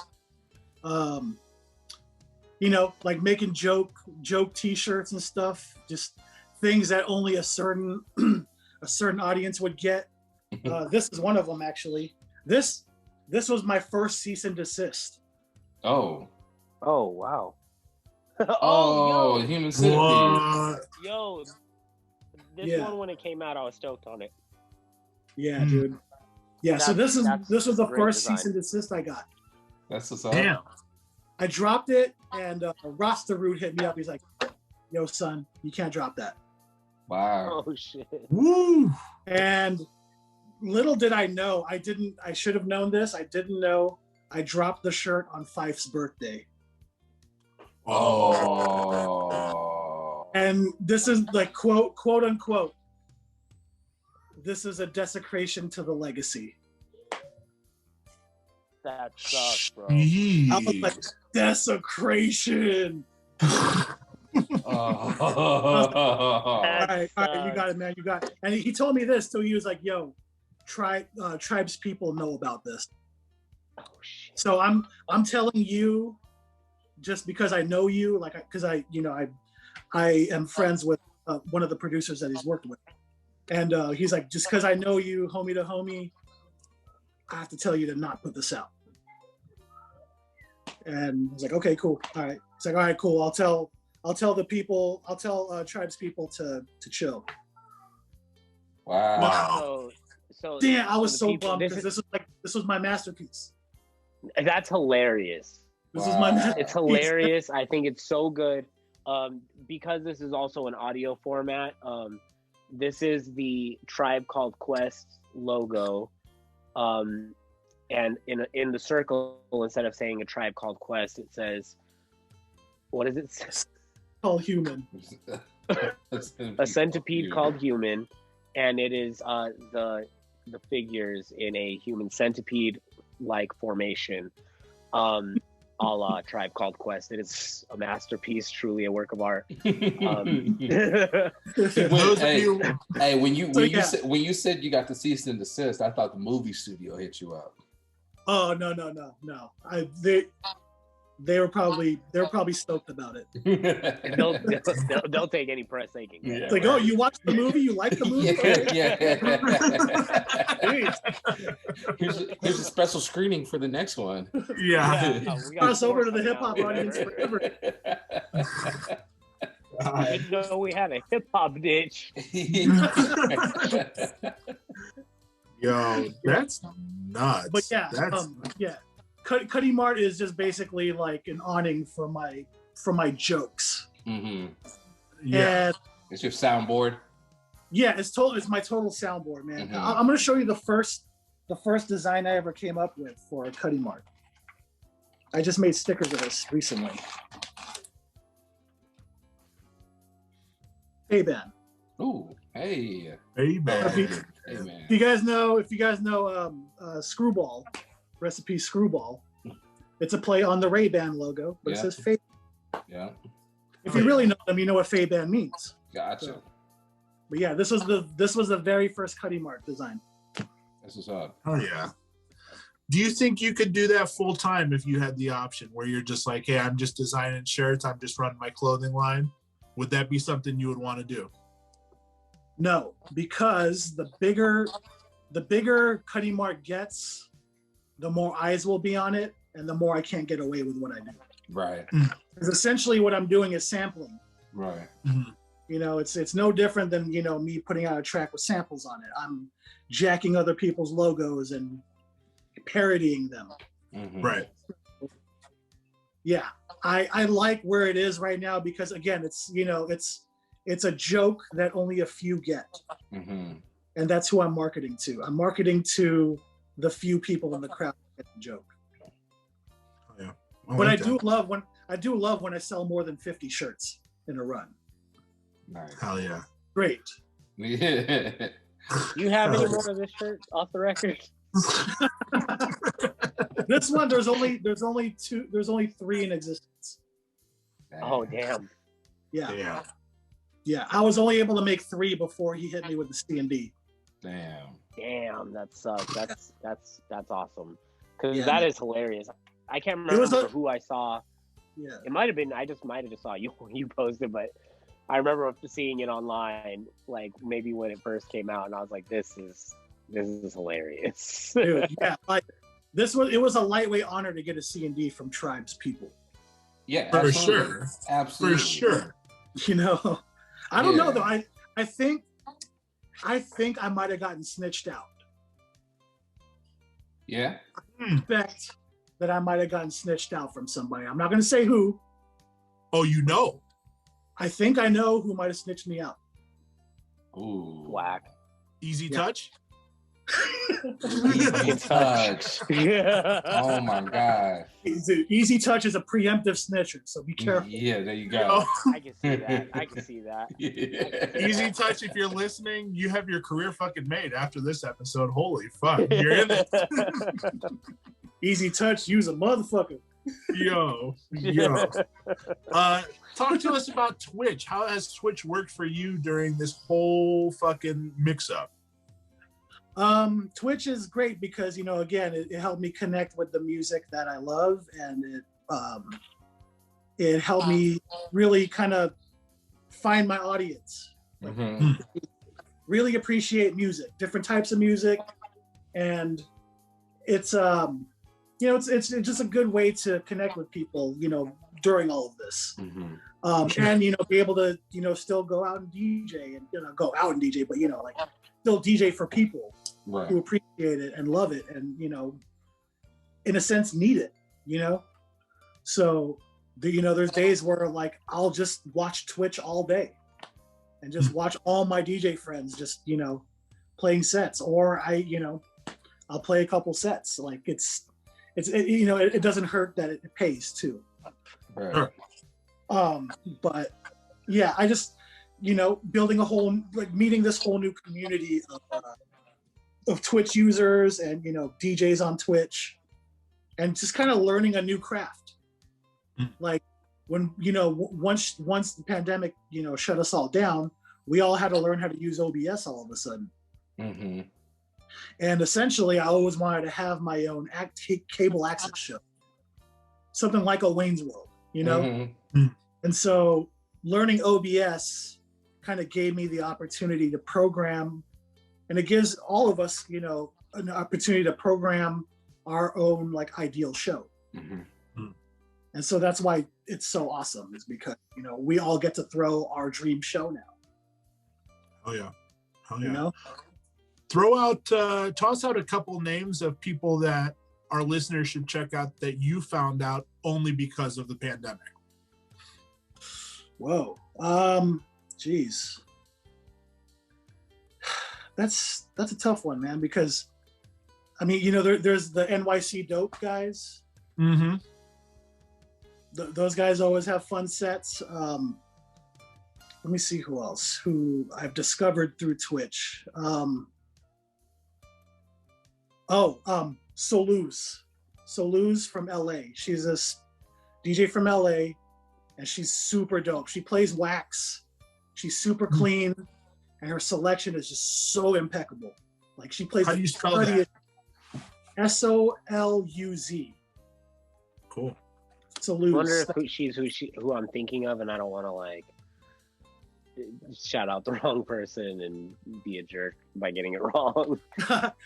Making joke T-shirts and stuff, just things that only a certain audience would get. This is one of them, actually. This was my first cease and desist. Oh Wow. Yo. Human Centipede. Yo, this one when it came out, I was stoked on it. Yeah, dude. Yeah, so this was the first design. cease and desist I got. That's what's up. Damn. I dropped it, and Rasta Root hit me up. He's like, "Yo, son, you can't drop that." Wow. Oh shit. Woo. And little did I know, I should have known this. I didn't know. I dropped the shirt on Fife's birthday. Oh. And this is like quote unquote, this is a desecration to the legacy. That sucks, bro. I was like, desecration. Oh. All right, you got it, man. You got it. And he told me this, so he was like, "Yo, tribes people know about this." Oh shit. So I'm telling you, just because I know you, like, because I am friends with one of the producers that he's worked with, and he's like, just because I know you, homie to homie, I have to tell you to not put this out. And I was like, okay, cool, all right. It's like, all right, cool. I'll tell the people. I'll tell tribes people to chill. Wow. So damn, I was so people, bummed because this was my masterpiece. That's hilarious. This is my masterpiece. It's hilarious. I think it's so good. Because this is also an audio format. This is the Tribe Called Quest logo. And in the circle, instead of saying a Tribe Called Quest, it says, what is it? Called Human. A centipede called Human, and it is the figures in a human centipede like formation, a la Tribe Called Quest. It is a masterpiece, truly a work of art. Hey, when you said you got the cease and desist, I thought the movie studio hit you up. Oh no. They were probably stoked about it. They'll take any press they can get. It's like, oh, you watched the movie? You liked the movie? Here's a special screening for the next one. Yeah. Cross over to the hip hop audience forever. I didn't know we had a hip hop niche. Yo, that's nuts. But yeah, Cuddy Mart is just basically like an awning for my jokes. Mm-hmm. Yeah, and it's your soundboard. Yeah, it's my total soundboard, man. Mm-hmm. I'm gonna show you the first design I ever came up with for Cuddy Mart. I just made stickers of this recently. Hey Ben. Ooh, hey. Hey man. If you guys know Screwball, recipe Screwball, it's a play on the Ray-Ban logo, but it says Faye. Yeah. If you really know them, you know what Faye-Ban means. Gotcha. So, but yeah, this was the very first Cuddy Mart design. This is up. Oh yeah. Do you think you could do that full time if you had the option, where you're just like, hey, I'm just designing shirts, I'm just running my clothing line? Would that be something you would want to do? No, because the bigger Cuddy Mart gets, the more eyes will be on it, and the more I can't get away with what I do. Right. Because essentially what I'm doing is sampling. Right. Mm-hmm. You know, it's no different than, me putting out a track with samples on it. I'm jacking other people's logos and parodying them. Mm-hmm. Right. Yeah, I like where it is right now because, again, it's a joke that only a few get. Mm-hmm. And that's who I'm marketing to. I'm marketing to the few people in the crowd that get the joke. Oh, yeah. But I do love when I sell more than 50 shirts in a run. Nice. Hell yeah. Great. Yeah. You have any more of this shirt off the record? This one, there's only 3 in existence. Oh damn. Yeah. Yeah, I was only able to make 3 before he hit me with the C&D. Damn, that sucks. That's awesome. Because Yeah. that is hilarious. I can't remember who I saw. Yeah. It might have been, I just might have just saw you posted, but I remember seeing it online, like maybe when it first came out, and I was like, this is hilarious. Dude, yeah, like it was a lightweight honor to get a C&D from Tribes people. Yeah, for absolutely. sure. Absolutely. For sure. I don't know though. I think I might have gotten snitched out. Yeah. Suspect that I might have gotten snitched out from somebody. I'm not going to say who. Oh, you know? I think I know who might have snitched me out. Ooh. Whack. Easy touch? Easy touch. Oh my God. Easy touch is a preemptive snitcher, so be careful. Yeah, there you go. I can see that. I can see that. Yeah. Easy touch, if you're listening, you have your career fucking made after this episode. Holy fuck. You're in it. Easy touch, use a motherfucker. Yo. Talk to us about Twitch. How has Twitch worked for you during this whole fucking mix-up? Twitch is great because, you know, again, it helped me connect with the music that I love, and it helped me really kind of find my audience. Mm-hmm. Really appreciate music, different types of music, and it's you know, it's just a good way to connect with people, you know, during all of this. Mm-hmm. And, you know, be able to, you know, still go out and DJ and, you know, go out and DJ, but, you know, like still DJ for people who appreciate it and love it and, you know, in a sense need it, you know? So, you know, there's days where like I'll just watch Twitch all day and just watch all my DJ friends just, you know, playing sets, or you know, I'll play a couple sets. Like it's you know, it doesn't hurt that it pays too. Right. But yeah, I just, you know, building a whole, like meeting this whole new community of Twitch users and, you know, DJs on Twitch, and just kind of learning a new craft. Like when, you know, once the pandemic, you know, shut us all down, we all had to learn how to use OBS all of a sudden. Mm-hmm. And essentially, I always wanted to have my own cable access show, something like a Wayne's World, you know? Mm-hmm. And so learning OBS kind of gave me the opportunity to program, and it gives all of us, you know, an opportunity to program our own like ideal show. Mm-hmm. And so that's why it's so awesome, is because, you know, we all get to throw our dream show now. Oh yeah. You know? Toss out a couple names of people that our listeners should check out that you found out only because of the pandemic. Whoa. Geez. That's a tough one, man, because I mean, you know, there's the NYC Dope guys. Mm-hmm. Those guys always have fun sets. Let me see who else who I've discovered through Twitch. Soluz from LA. She's a DJ from LA, and she's super dope. She plays wax. She's super clean, and her selection is just so impeccable. Like she plays. How do you spell that? SOLUZ. Cool. Soluz. I wonder if who I'm thinking of, and I don't want to like shout out the wrong person and be a jerk by getting it wrong.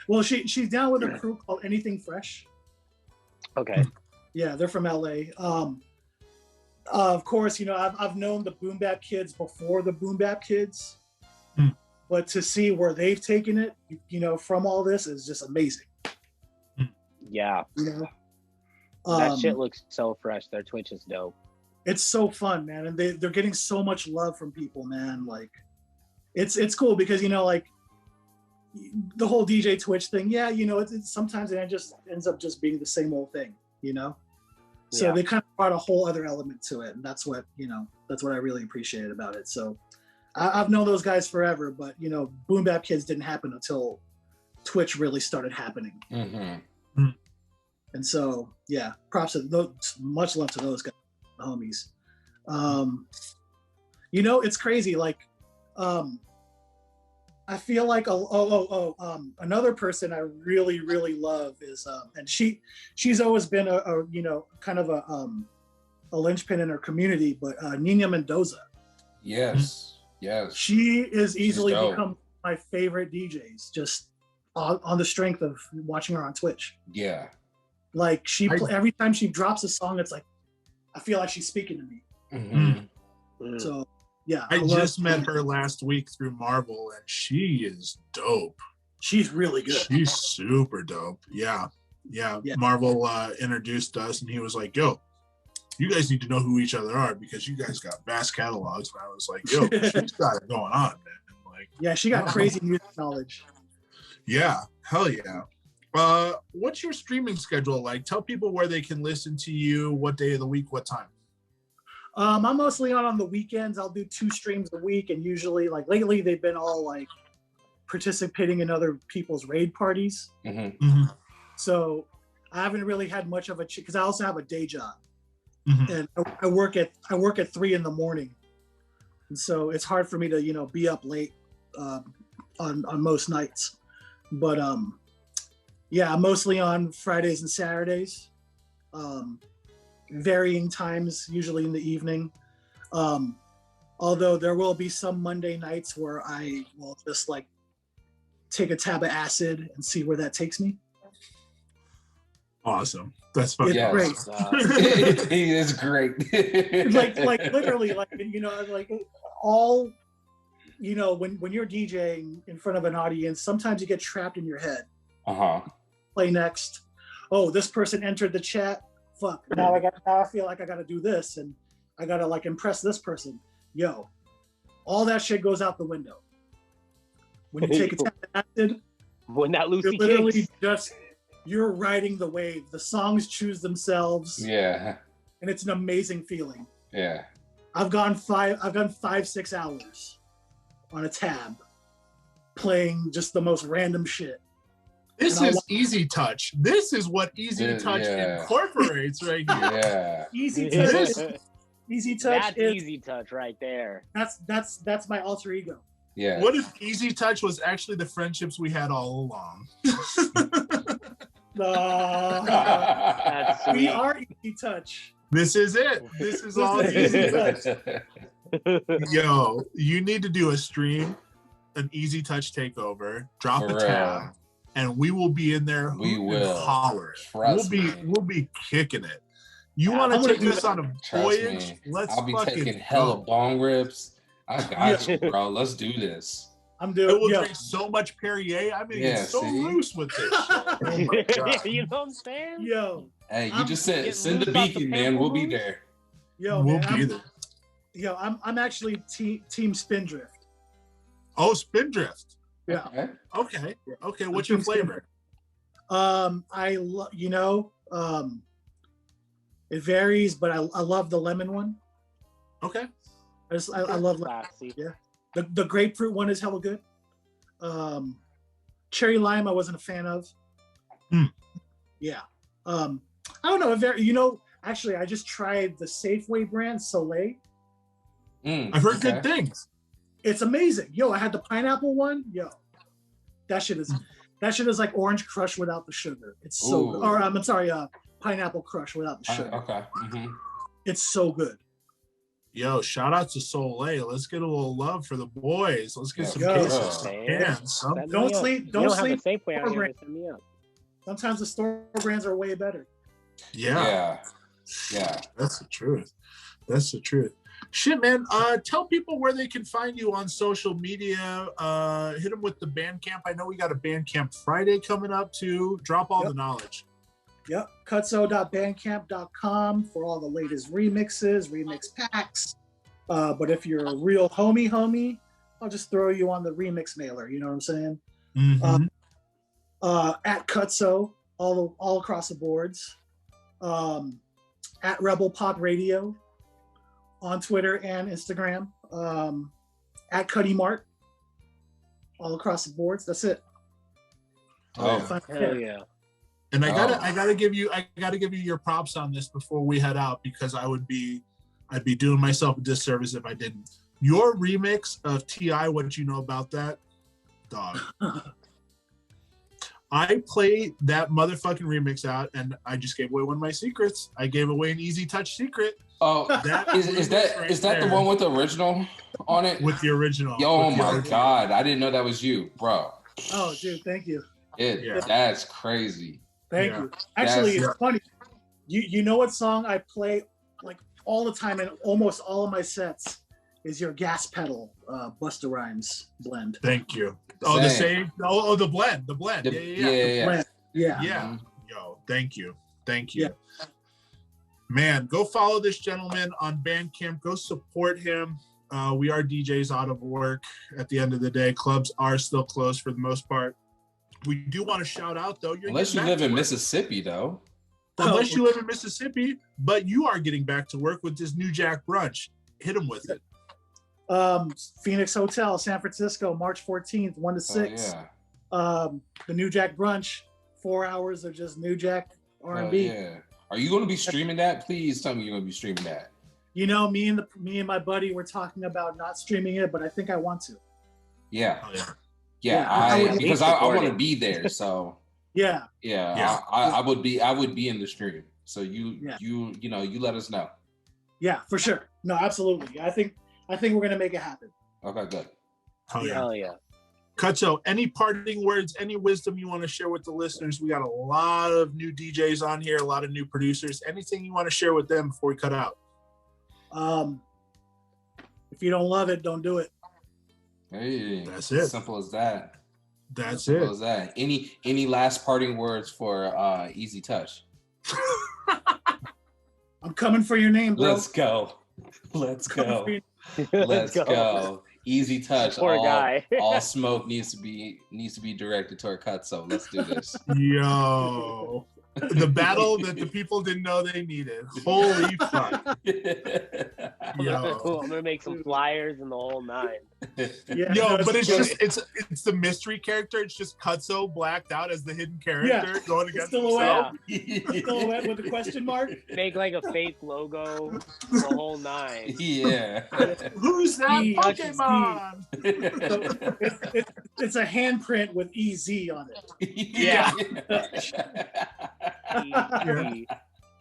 Well, she's down with a crew called Anything Fresh. Okay. Yeah, they're from LA. Of course, you know, I've known the Boom Bap Kids before the Boom Bap Kids, but to see where they've taken it, you know, from all this is just amazing. Yeah. You know? That shit looks so fresh. Their Twitch is dope. It's so fun, man, and they're getting so much love from people, man. Like, it's cool because, you know, like the whole DJ Twitch thing. Yeah, you know, it's sometimes it just ends up just being the same old thing, you know. So they kind of brought a whole other element to it, and that's what, you know, that's what I really appreciated about it. So I've known those guys forever, but you know, Boom Bap Kids didn't happen until Twitch really started happening. Mm-hmm. And so, yeah, props to those, much love to those guys, homies. You know, it's crazy. Like, I feel like another person I really, really love is, and she's always been a you know, kind of a linchpin in her community, but Nina Mendoza. Yes, yes. She is easily become my favorite DJs, just on the strength of watching her on Twitch. Yeah. Like every time she drops a song, it's like I feel like she's speaking to me. Mm-hmm. So yeah, I just met her last week through Marvel, and she is dope. She's really good. She's super dope. Yeah. Yeah. Marvel introduced us, and he was like, "Yo, you guys need to know who each other are because you guys got vast catalogs." And I was like, "Yo, she's got it going on, man." Like, yeah, she got crazy music knowledge. Yeah, hell yeah. What's your streaming schedule like? Tell people where they can listen to you, what day of the week, what time. I'm mostly on the weekends. I'll do 2 streams a week, and usually, like lately, they've been all like participating in other people's raid parties. So I haven't really had much of a because I also have a day job, and I work at 3 in the morning, and so it's hard for me to be up late on most nights. But yeah, I'm mostly on Fridays and Saturdays, varying times, usually in the evening. Although there will be some Monday nights where I will just like take a tab of acid and see where that takes me. Awesome. That's fucking great. It is great. like literally, like all when you're DJing in front of an audience, sometimes you get trapped in your head. Play next. Oh, this person entered the chat. Fuck. Now I feel like I gotta do this, and I gotta like impress this person. Yo, all that shit goes out the window. When you take a tap of acid, when that Lucy you're literally kicks. you're riding the wave. The songs choose themselves. Yeah. And it's an amazing feeling. Yeah. I've gone 5-6 hours on a tab playing just the most random shit. This is Easy Touch. This is what Easy Touch incorporates right here. Yeah. Easy Touch. Easy Touch. That's Easy Touch right there. That's my alter ego. Yeah. What if Easy Touch was actually the friendships we had all along? That's sweet. We are Easy Touch. This is it. This is all Easy Touch. Yo, you need to do a stream, an Easy Touch takeover, drop a tab, and we will be in there. We will holler. Trust me. We'll be kicking it. You want to take this on a voyage? I'll be taking hella bong rips. I got you, bro. Let's do this. I'm doing. I will drink so much Perrier. I'm gonna get so loose with this. Oh my God. You know what I'm saying? Yo. Hey, you just send the beacon, man. We'll be there. Yo, we'll be there. Yo, I'm actually team Spindrift. Oh, Spindrift. Yeah. Okay. What's your flavor? It varies, but I love the lemon one. Okay. I love classy. Yeah. The grapefruit one is hella good. Cherry lime I wasn't a fan of. Yeah. I don't know. Actually, I just tried the Safeway brand Soleil. I've heard good things. It's amazing. Yo, I had the pineapple one. Yo, that shit is like Orange Crush without the sugar. It's so good. Or I'm sorry, Pineapple Crush without the sugar. Okay. It's so good. Yo, shout out to Soleil. Let's get a little love for the boys. Let's get some cases. Don't sleep. Don't sleep. Safeway out here to send me up. Sometimes the store brands are way better. Yeah. That's the truth. Shit, man. Tell people where they can find you on social media. Hit them with the Bandcamp. I know we got a Bandcamp Friday coming up too. Drop all the knowledge. Yep, Cutso.bandcamp.com for all the latest remixes, remix packs. But if you're a real homie, I'll just throw you on the remix mailer. You know what I'm saying? At Cutso, all across the boards. At Rebel Pop Radio on Twitter and Instagram. At Cuddy Mart, all across the boards. That's it. Hell yeah. And I gotta give you your props on this before we head out, because I'd be doing myself a disservice if I didn't. Your remix of T.I., What You Know About That, dog. I played that motherfucking remix out, and I just gave away one of my secrets. I gave away an Easy Touch secret. Oh, is that the one with the original on it? With the original. Oh my God, I didn't know that was you, bro. Oh, dude, thank you. That's crazy. Thank you. Actually, it's funny. You know what song I play like all the time in almost all of my sets is your Gas Pedal Busta Rhymes blend. Thank you. Oh, the same. Oh, the blend. Yeah. Yeah. Yo, Yo, thank you. Thank you. Yeah. Man, go follow this gentleman on Bandcamp. Go support him. We are DJs out of work at the end of the day. Clubs are still closed for the most part. We do want to shout out, though. Unless you live in Mississippi, though. Unless you live in Mississippi, but you are getting back to work with this New Jack brunch. Hit him with it. Phoenix Hotel, San Francisco, March 14th, 1 to 6. Yeah. The New Jack brunch, 4 hours of just New Jack R&B. Yeah. Are you going to be streaming that? Please tell me you're going to be streaming that. You know, me and my buddy were talking about not streaming it, but I think I want to. Yeah. Oh, yeah. Yeah, because I want to be there. So yeah. I would be in the stream. So you let us know. Yeah, for sure. No, absolutely. I think we're gonna make it happen. Okay, good. Hell yeah. Cutso, any parting words, any wisdom you want to share with the listeners? We got a lot of new DJs on here, a lot of new producers. Anything you want to share with them before we cut out? If you don't love it, don't do it. Hey, that's it. Simple as that. That's simple it. As that. Any last parting words for Easy Touch? I'm coming for your name, bro. Let's go. Let's go. Let's go. Easy Touch. Poor guy. All smoke needs to be directed toward Cutso. Let's do this. Yo. The battle that the people didn't know they needed. Holy fuck. I'm gonna make some flyers and the whole 9. Yeah, yo, but it's the mystery character. It's just Cutso blacked out as the hidden character going against himself. Silhouette with a question mark. Make like a fake logo, the whole 9. Yeah. Who's that Pokemon? It's a handprint with EZ on it. Yeah.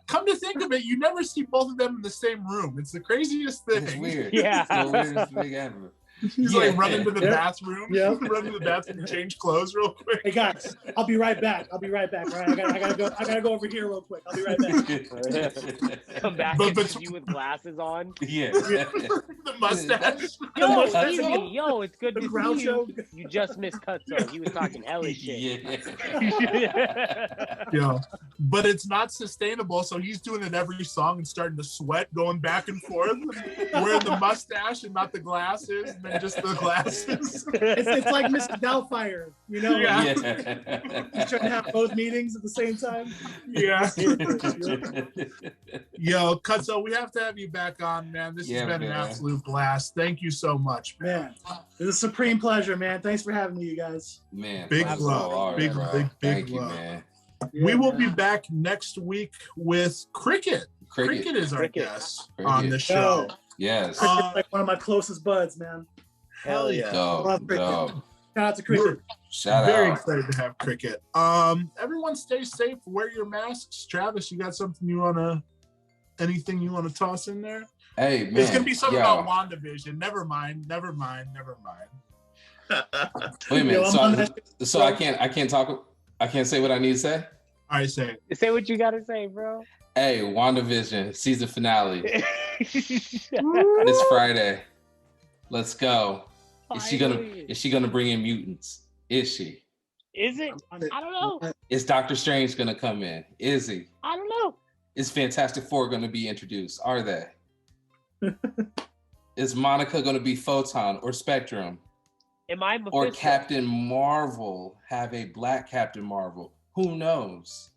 Come to think of it, you never see both of them in the same room. It's the craziest thing. It's weird. Yeah. It's the weirdest thing ever. He's like running to the bathroom. Yeah. Run to the bathroom and change clothes real quick. Hey guys, I'll be right back. All right, I gotta go over here real quick. I'll be right back. Come back and you with glasses on. Yeah. The mustache. Yo, it's good to see you. You just missed Cutso. He was talking hellish shit. Yeah. Yeah. But it's not sustainable, so he's doing it every song and starting to sweat, going back and forth, wearing the mustache and not the glasses, and then just the glasses. It's like Mr. Doubtfire, you know? Yeah. He's trying to have both meetings at the same time. Yeah. Yo, Cutso, we have to have you back on, man. This has been an absolute blast. Thank you so much, man. It's a supreme pleasure, man. Thanks for having me, you guys. Man, big love. Right, big Thank love. You, man. We will be back next week with Cricket. Cricket is our guest on the show. Yes. Cricket's like one of my closest buds, man. Hell yeah. Love Cricket. Shout out to Cricket. Very excited to have Cricket. Everyone stay safe. Wear your masks. Travis, you got anything you want to toss in there? Hey, man. It's going to be something about WandaVision. Never mind. Wait a minute. So I can't talk. I can't say what I need to say? All right, say it. Say what you got to say, bro. Hey, WandaVision season finale. This Friday. Let's go. Is she gonna bring in mutants? Is she? Is it? I don't know. Is Doctor Strange gonna come in? Is he? I don't know. Is Fantastic Four gonna be introduced? Are they? Is Monica gonna be Photon or Spectrum? Am I Mephisto? Or Captain Marvel have a black Captain Marvel? Who knows?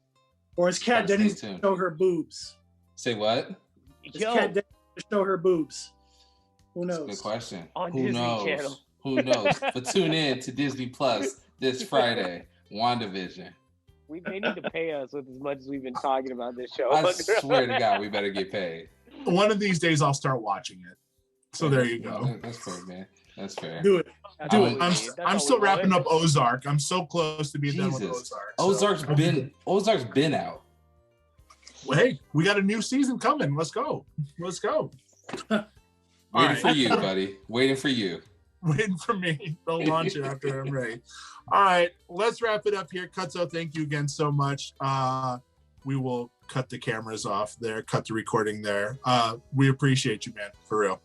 Or is Kat Dennings to show her boobs? Say what? Is Kat Dennings to show her boobs? Who knows? That's a good question. On Who Disney knows? Channel. Who knows? But tune in to Disney Plus this Friday. WandaVision. They need to pay us with as much as we've been talking about this show. I swear to God, we better get paid. One of these days, I'll start watching it. So there you go. That's fair, man. That's fair. Do it. I'm still wrapping up Ozark. I'm so close to being done with Ozark. Ozark's been out. Well, hey, we got a new season coming. Let's go. Waiting for you, buddy. Waiting for you. Waiting for me. They'll launch it after I'm ready. All right, let's wrap it up here. Cutso, thank you again so much. We will cut the cameras off there, cut the recording there. We appreciate you, man, for real.